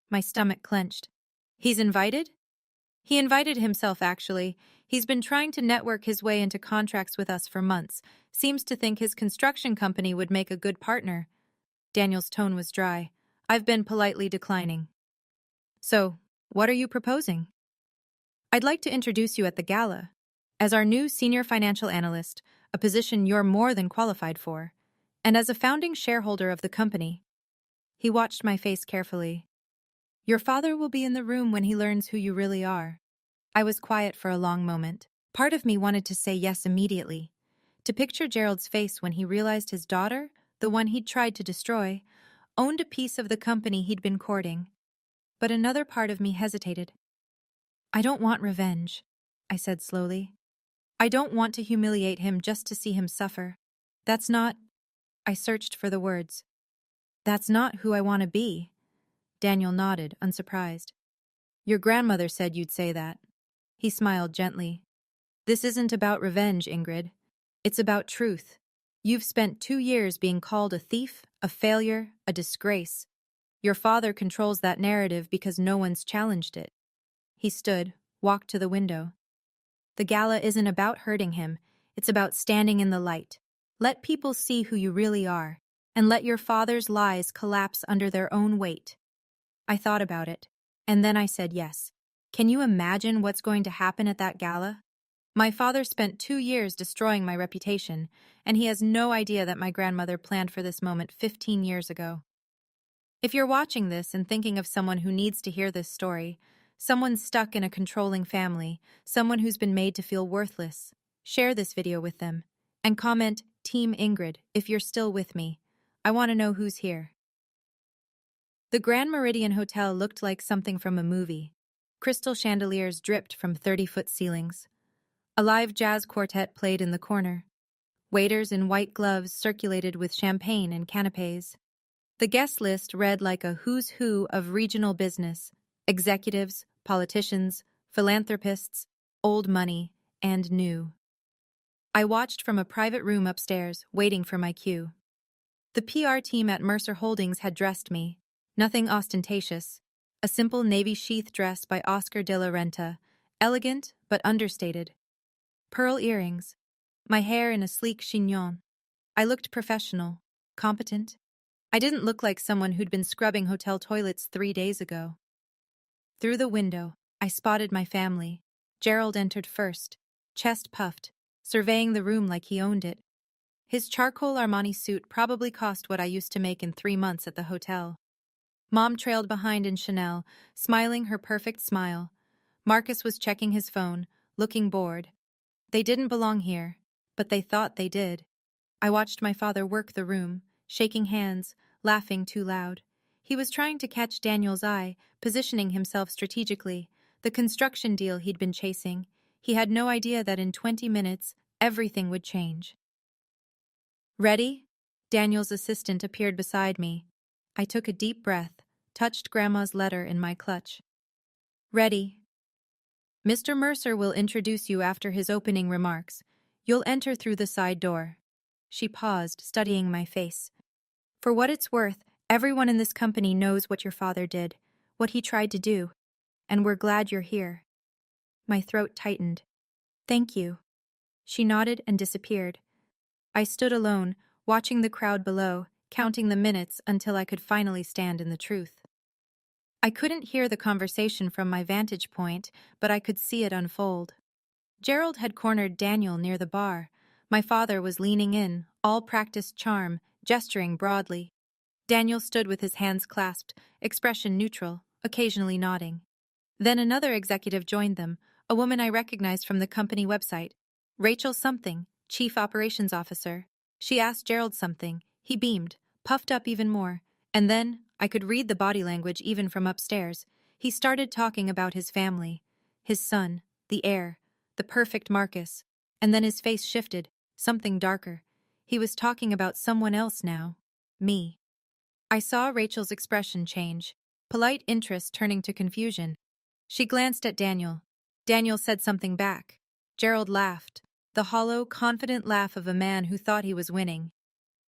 My stomach clenched. He's invited? He invited himself, actually. He's been trying to network his way into contracts with us for months. Seems to think his construction company would make a good partner. Daniel's tone was dry. I've been politely declining. So, what are you proposing? I'd like to introduce you at the gala. As our new senior financial analyst, a position you're more than qualified for, and as a founding shareholder of the company. He watched my face carefully. Your father will be in the room when he learns who you really are. I was quiet for a long moment. Part of me wanted to say yes immediately, to picture Gerald's face when he realized his daughter, the one he'd tried to destroy, owned a piece of the company he'd been courting. But another part of me hesitated. I don't want revenge, I said slowly. I don't want to humiliate him just to see him suffer. That's not... I searched for the words. That's not who I want to be. Daniel nodded, unsurprised. Your grandmother said you'd say that. He smiled gently. This isn't about revenge, Ingrid. It's about truth. You've spent 2 years being called a thief, a failure, a disgrace. Your father controls that narrative because no one's challenged it. He stood, walked to the window. The gala isn't about hurting him. It's about standing in the light. Let people see who you really are, and let your father's lies collapse under their own weight. I thought about it, and then I said yes. Can you imagine what's going to happen at that gala? My father spent 2 years destroying my reputation, and he has no idea that my grandmother planned for this moment 15 years ago. If you're watching this and thinking of someone who needs to hear this story, someone stuck in a controlling family, someone who's been made to feel worthless, share this video with them, and comment Team Ingrid if you're still with me. I want to know who's here. The Grand Meridian Hotel looked like something from a movie. Crystal chandeliers dripped from 30-foot ceilings. A live jazz quartet played in the corner. Waiters in white gloves circulated with champagne and canapés. The guest list read like a who's who of regional business: executives, politicians, philanthropists, old money, and new. I watched from a private room upstairs, waiting for my cue. The PR team at Mercer Holdings had dressed me. Nothing ostentatious. A simple navy sheath dress by Oscar de la Renta, elegant but understated. Pearl earrings. My hair in a sleek chignon. I looked professional, competent. I didn't look like someone who'd been scrubbing hotel toilets 3 days ago. Through the window, I spotted my family. Gerald entered first, chest puffed, surveying the room like he owned it. His charcoal Armani suit probably cost what I used to make in 3 months at the hotel. Mom trailed behind in Chanel, smiling her perfect smile. Marcus was checking his phone, looking bored. They didn't belong here, but they thought they did. I watched my father work the room, shaking hands, laughing too loud. He was trying to catch Daniel's eye, positioning himself strategically, the construction deal he'd been chasing. He had no idea that in 20 minutes, everything would change. Ready? Daniel's assistant appeared beside me. I took a deep breath, touched Grandma's letter in my clutch. Ready. Mr. Mercer will introduce you after his opening remarks. You'll enter through the side door. She paused, studying my face. For what it's worth, everyone in this company knows what your father did, what he tried to do, and we're glad you're here. My throat tightened. Thank you. She nodded and disappeared. I stood alone, watching the crowd below, counting the minutes until I could finally stand in the truth. I couldn't hear the conversation from my vantage point, but I could see it unfold. Gerald had cornered Daniel near the bar. My father was leaning in, all practiced charm, gesturing broadly. Daniel stood with his hands clasped, expression neutral, occasionally nodding. Then another executive joined them, a woman I recognized from the company website. Rachel something, Chief Operations Officer. She asked Gerald something. He beamed, puffed up even more, and then, I could read the body language even from upstairs. He started talking about his family, his son, the heir, the perfect Marcus, and then his face shifted, something darker. He was talking about someone else now, me. I saw Rachel's expression change, polite interest turning to confusion. She glanced at Daniel. Daniel said something back. Gerald laughed, the hollow, confident laugh of a man who thought he was winning.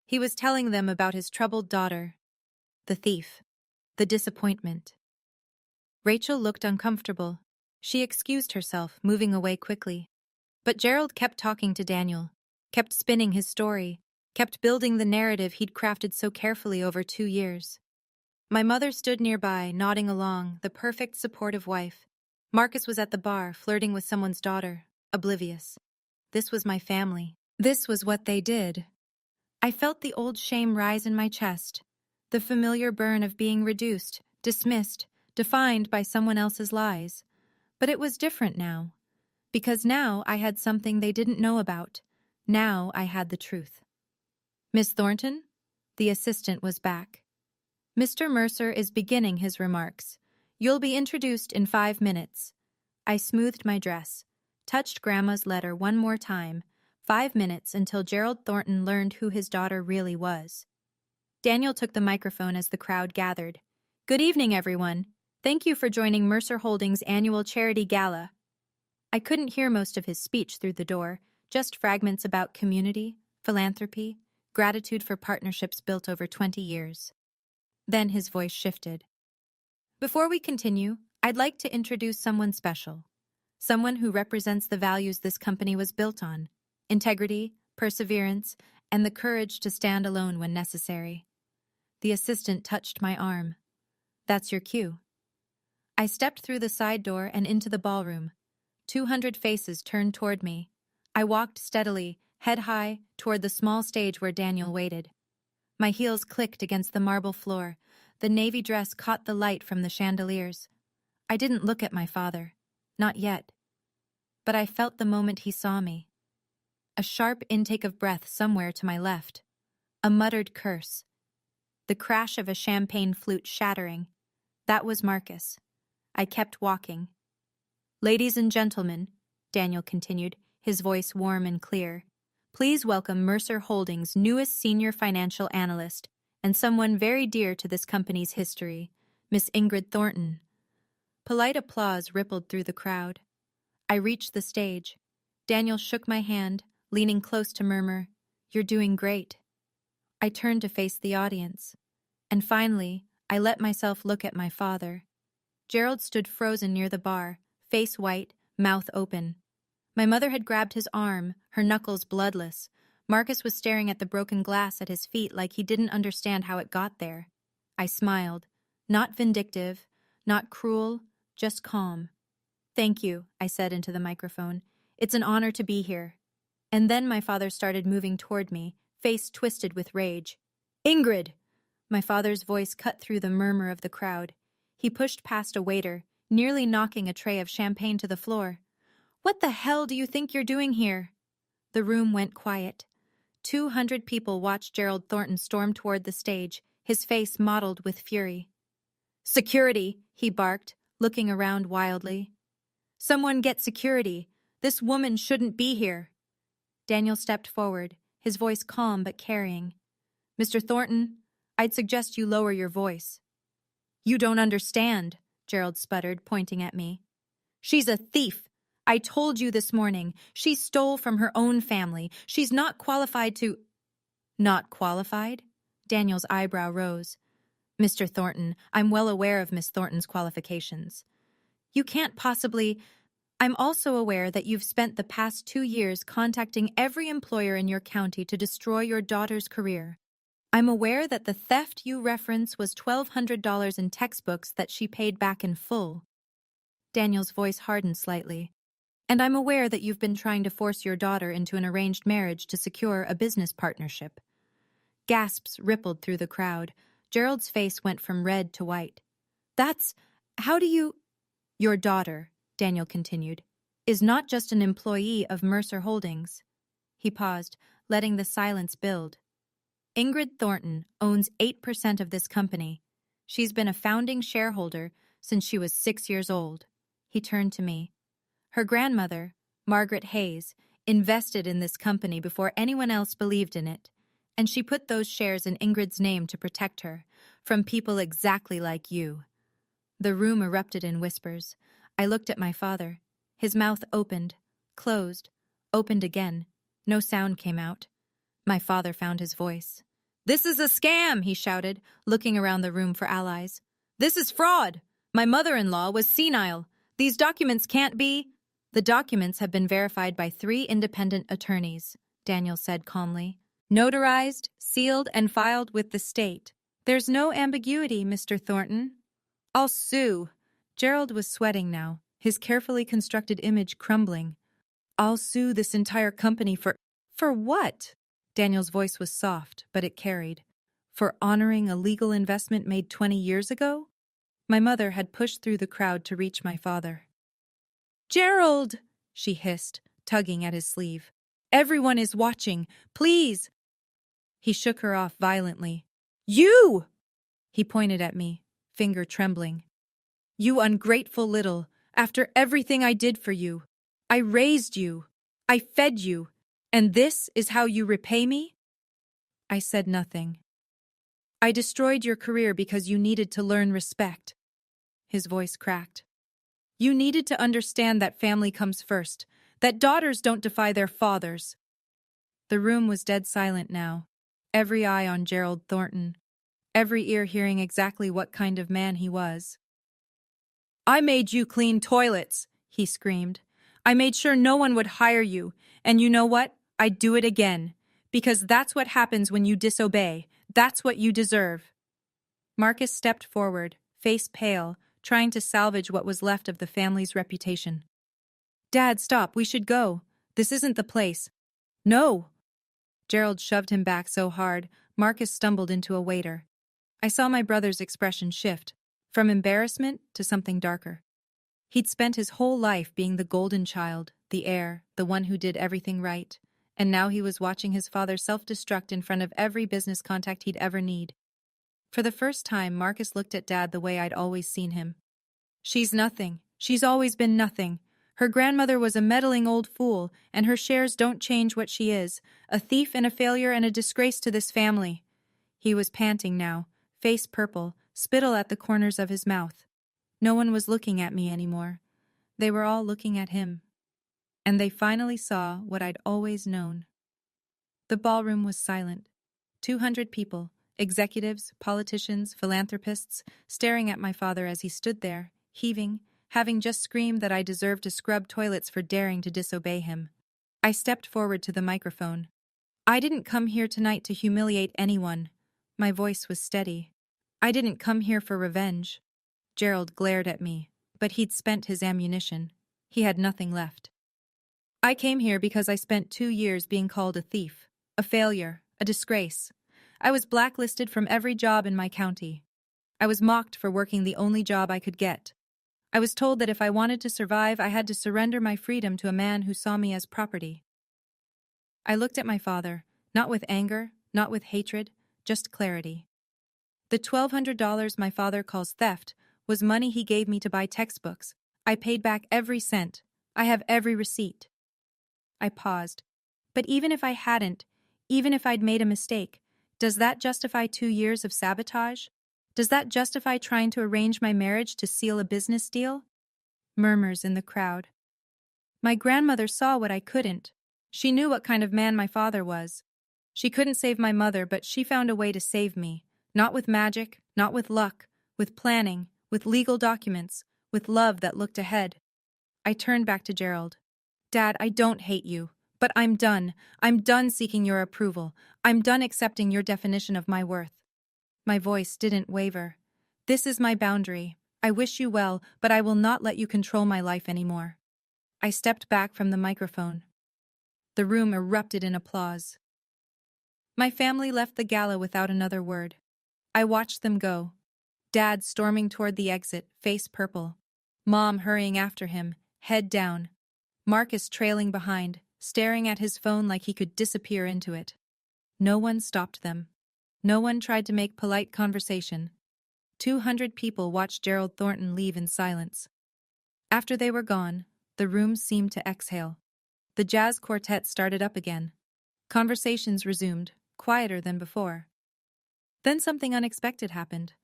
He was telling them about his troubled daughter, the thief, the disappointment. Rachel looked uncomfortable. She excused herself, moving away quickly. But Gerald kept talking to Daniel, kept spinning his story, kept building the narrative he'd crafted so carefully over 2 years. My mother stood nearby, nodding along, the perfect supportive wife. Marcus was at the bar, flirting with someone's daughter, oblivious. This was my family. This was what they did. I felt the old shame rise in my chest, the familiar burn of being reduced, dismissed, defined by someone else's lies. But it was different now, because now I had something they didn't know about. Now I had the truth. Miss Thornton? The assistant was back. Mr. Mercer is beginning his remarks. You'll be introduced in 5 minutes. I smoothed my dress, touched Grandma's letter one more time. 5 minutes until Gerald Thornton learned who his daughter really was. Daniel took the microphone as the crowd gathered. Good evening, everyone. Thank you for joining Mercer Holdings' annual charity gala. I couldn't hear most of his speech through the door, just fragments about community, philanthropy, gratitude for partnerships built over 20 years. Then his voice shifted. Before we continue, I'd like to introduce someone special. Someone who represents the values this company was built on: integrity, perseverance, and the courage to stand alone when necessary. The assistant touched my arm. That's your cue. I stepped through the side door and into the ballroom. 200 faces turned toward me. I walked steadily, head high, toward the small stage where Daniel waited. My heels clicked against the marble floor. The navy dress caught the light from the chandeliers. I didn't look at my father. Not yet. But I felt the moment he saw me. A sharp intake of breath somewhere to my left. A muttered curse. The crash of a champagne flute shattering. That was Marcus. I kept walking. Ladies and gentlemen, Daniel continued, his voice warm and clear, please welcome Mercer Holdings' newest senior financial analyst and someone very dear to this company's history, Miss Ingrid Thornton. Polite applause rippled through the crowd. I reached the stage. Daniel shook my hand, leaning close to murmur, "You're doing great." I turned to face the audience. And finally, I let myself look at my father. Gerald stood frozen near the bar, face white, mouth open. My mother had grabbed his arm, her knuckles bloodless. Marcus was staring at the broken glass at his feet like he didn't understand how it got there. I smiled. Not vindictive, not cruel, just calm. Thank you, I said into the microphone. It's an honor to be here. And then my father started moving toward me, face twisted with rage. Ingrid! My father's voice cut through the murmur of the crowd. He pushed past a waiter, nearly knocking a tray of champagne to the floor. What the hell do you think you're doing here? The room went quiet. 200 people watched Gerald Thornton storm toward the stage, his face mottled with fury. Security, he barked, looking around wildly. Someone get security. This woman shouldn't be here. Daniel stepped forward, his voice calm but carrying. Mr. Thornton, I'd suggest you lower your voice. You don't understand, Gerald sputtered, pointing at me. She's a thief. I told you this morning. She stole from her own family. She's not qualified to... Not qualified? Daniel's eyebrow rose. Mr. Thornton, I'm well aware of Miss Thornton's qualifications. You can't possibly... I'm also aware that you've spent the past 2 years contacting every employer in your county to destroy your daughter's career. I'm aware that the theft you reference was $1,200 in textbooks that she paid back in full. Daniel's voice hardened slightly. And I'm aware that you've been trying to force your daughter into an arranged marriage to secure a business partnership. Gasps rippled through the crowd. Gerald's face went from red to white. How do you... Your daughter, Daniel continued, is not just an employee of Mercer Holdings. He paused, letting the silence build. Ingrid Thornton owns 8% of this company. She's been a founding shareholder since she was 6 years old. He turned to me. Her grandmother, Margaret Hayes, invested in this company before anyone else believed in it, and she put those shares in Ingrid's name to protect her from people exactly like you. The room erupted in whispers. I looked at my father. His mouth opened, closed, opened again. No sound came out. My father found his voice. This is a scam, he shouted, looking around the room for allies. This is fraud. My mother-in-law was senile. These documents can't be... The documents have been verified by 3 independent attorneys, Daniel said calmly. Notarized, sealed, and filed with the state. There's no ambiguity, Mr. Thornton. I'll sue. Gerald was sweating now, his carefully constructed image crumbling. I'll sue this entire company for... For what? Daniel's voice was soft, but it carried. For honoring a legal investment made 20 years ago? My mother had pushed through the crowd to reach my father. Gerald! She hissed, tugging at his sleeve. Everyone is watching. Please! He shook her off violently. You! He pointed at me, finger trembling. You ungrateful little, after everything I did for you. I raised you. I fed you. And this is how you repay me? I said nothing. I destroyed your career because you needed to learn respect. His voice cracked. You needed to understand that family comes first, that daughters don't defy their fathers. The room was dead silent now, every eye on Gerald Thornton, every ear hearing exactly what kind of man he was. I made you clean toilets, he screamed. I made sure no one would hire you, and you know what? I'd do it again, because that's what happens when you disobey. That's what you deserve. Marcus stepped forward, face pale, trying to salvage what was left of the family's reputation. Dad, stop, we should go. This isn't the place. No! Gerald shoved him back so hard, Marcus stumbled into a waiter. I saw my brother's expression shift, from embarrassment to something darker. He'd spent his whole life being the golden child, the heir, the one who did everything right, and now he was watching his father self-destruct in front of every business contact he'd ever need. For the first time, Marcus looked at Dad the way I'd always seen him. She's nothing. She's always been nothing. Her grandmother was a meddling old fool, and her shares don't change what she is, a thief and a failure and a disgrace to this family. He was panting now, face purple, spittle at the corners of his mouth. No one was looking at me anymore. They were all looking at him. And they finally saw what I'd always known. The ballroom was silent. 200 people, executives, politicians, philanthropists, staring at my father as he stood there, heaving, having just screamed that I deserved to scrub toilets for daring to disobey him. I stepped forward to the microphone. I didn't come here tonight to humiliate anyone. My voice was steady. I didn't come here for revenge. Gerald glared at me, but he'd spent his ammunition. He had nothing left. I came here because I spent 2 years being called a thief, a failure, a disgrace. I was blacklisted from every job in my county. I was mocked for working the only job I could get. I was told that if I wanted to survive, I had to surrender my freedom to a man who saw me as property. I looked at my father, not with anger, not with hatred, just clarity. The $1,200 my father calls theft was money he gave me to buy textbooks. I paid back every cent. I have every receipt. I paused. But even if I hadn't, even if I'd made a mistake, does that justify 2 years of sabotage? Does that justify trying to arrange my marriage to seal a business deal? Murmurs in the crowd. My grandmother saw what I couldn't. She knew what kind of man my father was. She couldn't save my mother, but she found a way to save me. Not with magic, not with luck, with planning, with legal documents, with love that looked ahead. I turned back to Gerald. Dad, I don't hate you, but I'm done. I'm done seeking your approval. I'm done accepting your definition of my worth. My voice didn't waver. This is my boundary. I wish you well, but I will not let you control my life anymore. I stepped back from the microphone. The room erupted in applause. My family left the gala without another word. I watched them go. Dad storming toward the exit, face purple. Mom hurrying after him, head down. Marcus trailing behind, staring at his phone like he could disappear into it. No one stopped them. No one tried to make polite conversation. 200 people watched Gerald Thornton leave in silence. After they were gone, the room seemed to exhale. The jazz quartet started up again. Conversations resumed, quieter than before. Then something unexpected happened.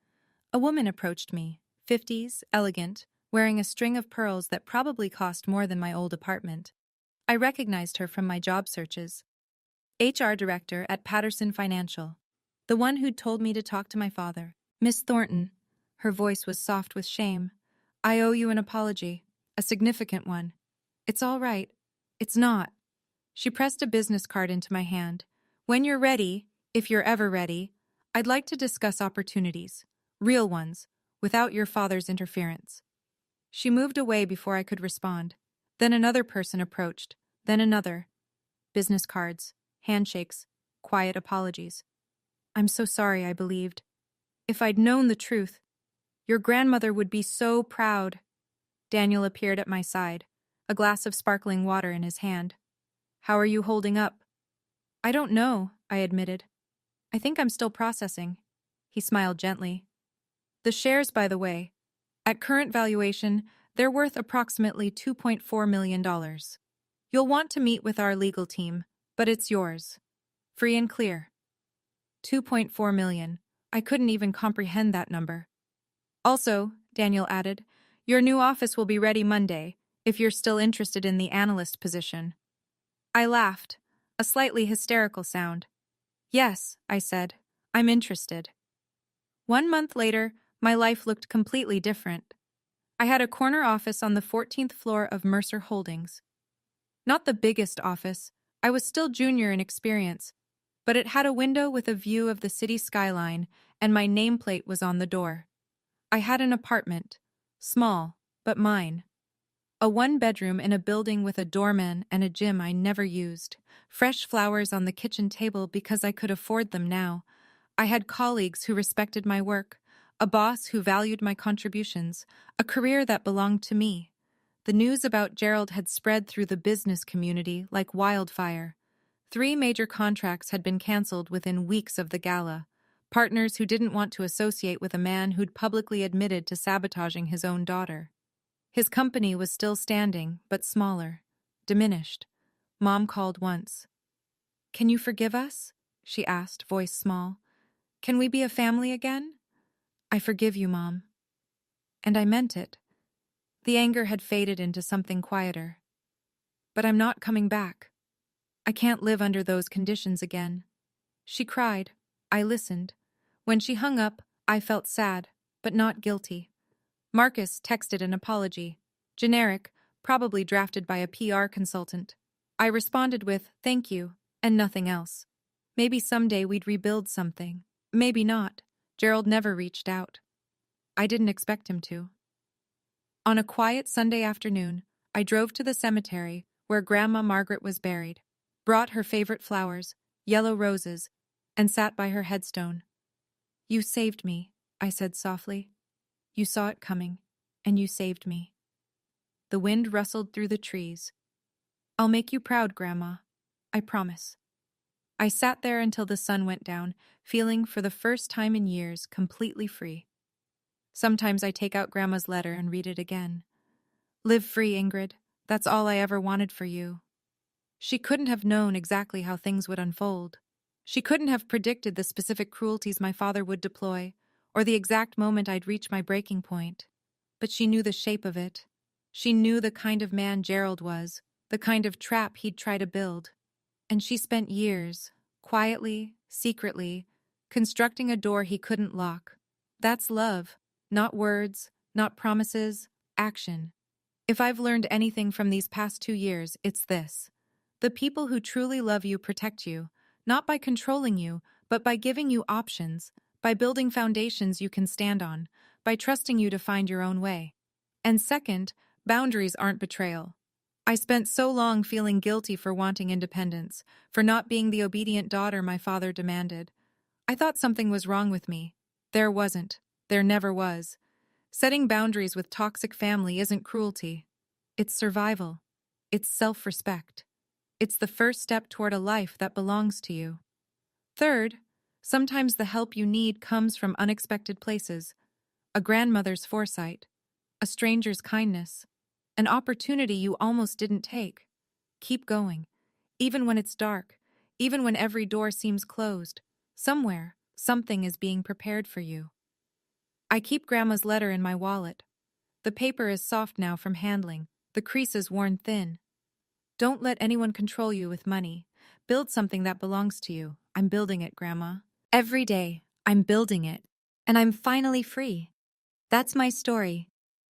A woman approached me, 50s, elegant, wearing a string of pearls that probably cost more than my old apartment. I recognized her from my job searches. HR director at Patterson Financial. The one who'd told me to talk to my father. Miss Thornton. Her voice was soft with shame. I owe you an apology. A significant one. It's all right. It's not. She pressed a business card into my hand. When you're ready, if you're ever ready, I'd like to discuss opportunities. Real ones, without your father's interference. She moved away before I could respond. Then another person approached. Then another. Business cards, handshakes, quiet apologies. I'm so sorry, I believed. If I'd known the truth, your grandmother would be so proud. Daniel appeared at my side, a glass of sparkling water in his hand. How are you holding up? I don't know, I admitted. I think I'm still processing. He smiled gently. The shares, by the way, at current valuation, they're worth approximately $2.4 million. You'll want to meet with our legal team, but it's yours. Free and clear. 2.4 million. I couldn't even comprehend that number. Also, Daniel added, your new office will be ready Monday, if you're still interested in the analyst position. I laughed, a slightly hysterical sound. Yes, I said, I'm interested. 1 month later, my life looked completely different. I had a corner office on the 14th floor of Mercer Holdings. Not the biggest office, I was still junior in experience, but it had a window with a view of the city skyline, and my nameplate was on the door. I had an apartment, small, but mine. A 1-bedroom in a building with a doorman and a gym I never used. Fresh flowers on the kitchen table because I could afford them now. I had colleagues who respected my work, a boss who valued my contributions, a career that belonged to me. The news about Gerald had spread through the business community like wildfire. 3 major contracts had been canceled within weeks of the gala. Partners who didn't want to associate with a man who'd publicly admitted to sabotaging his own daughter. His company was still standing, but smaller, diminished. Mom called once. Can you forgive us? She asked, voice small. Can we be a family again? I forgive you, Mom. And I meant it. The anger had faded into something quieter. But I'm not coming back. I can't live under those conditions again. She cried. I listened. When she hung up, I felt sad, but not guilty. Marcus texted an apology. Generic, probably drafted by a PR consultant. I responded with, thank you, and nothing else. Maybe someday we'd rebuild something. Maybe not. Gerald never reached out. I didn't expect him to. On a quiet Sunday afternoon, I drove to the cemetery where Grandma Margaret was buried, brought her favorite flowers, yellow roses, and sat by her headstone. "You saved me," I said softly. "You saw it coming, and you saved me." The wind rustled through the trees. "I'll make you proud, Grandma. I promise." I sat there until the sun went down, feeling for the first time in years completely free. Sometimes I take out Grandma's letter and read it again. "Live free, Ingrid. That's all I ever wanted for you." She couldn't have known exactly how things would unfold. She couldn't have predicted the specific cruelties my father would deploy, or the exact moment I'd reach my breaking point. But she knew the shape of it. She knew the kind of man Gerald was, the kind of trap he'd try to build. And she spent years, quietly, secretly, constructing a door he couldn't lock. That's love. Not words, not promises, action. If I've learned anything from these past 2 years, it's this. The people who truly love you protect you, not by controlling you, but by giving you options, by building foundations you can stand on, by trusting you to find your own way. And second, boundaries aren't betrayal. I spent so long feeling guilty for wanting independence, for not being the obedient daughter my father demanded. I thought something was wrong with me. There wasn't. There never was. Setting boundaries with toxic family isn't cruelty. It's survival. It's self-respect. It's the first step toward a life that belongs to you. Third, sometimes the help you need comes from unexpected places. A grandmother's foresight, a stranger's kindness, an opportunity you almost didn't take. Keep going. Even when it's dark, even when every door seems closed, somewhere, something is being prepared for you. I keep Grandma's letter in my wallet. The paper is soft now from handling, the creases worn thin. Don't let anyone control you with money. Build something that belongs to you. I'm building it, Grandma. Every day, I'm building it. And I'm finally free. That's my story.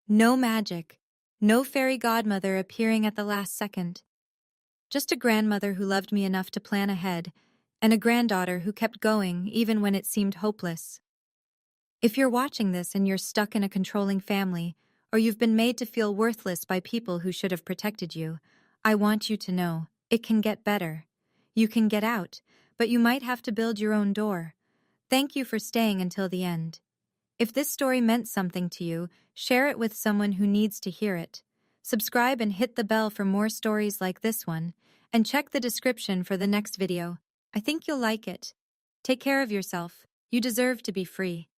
No magic. No fairy godmother appearing at the last second. Just a grandmother who loved me enough to plan ahead, and a granddaughter who kept going even when it seemed hopeless. If you're watching this and you're stuck in a controlling family, or you've been made to feel worthless by people who should have protected you, I want you to know, it can get better. You can get out, but you might have to build your own door. Thank you for staying until the end. If this story meant something to you, share it with someone who needs to hear it. Subscribe and hit the bell for more stories like this one, and check the description for the next video. I think you'll like it. Take care of yourself. You deserve to be free.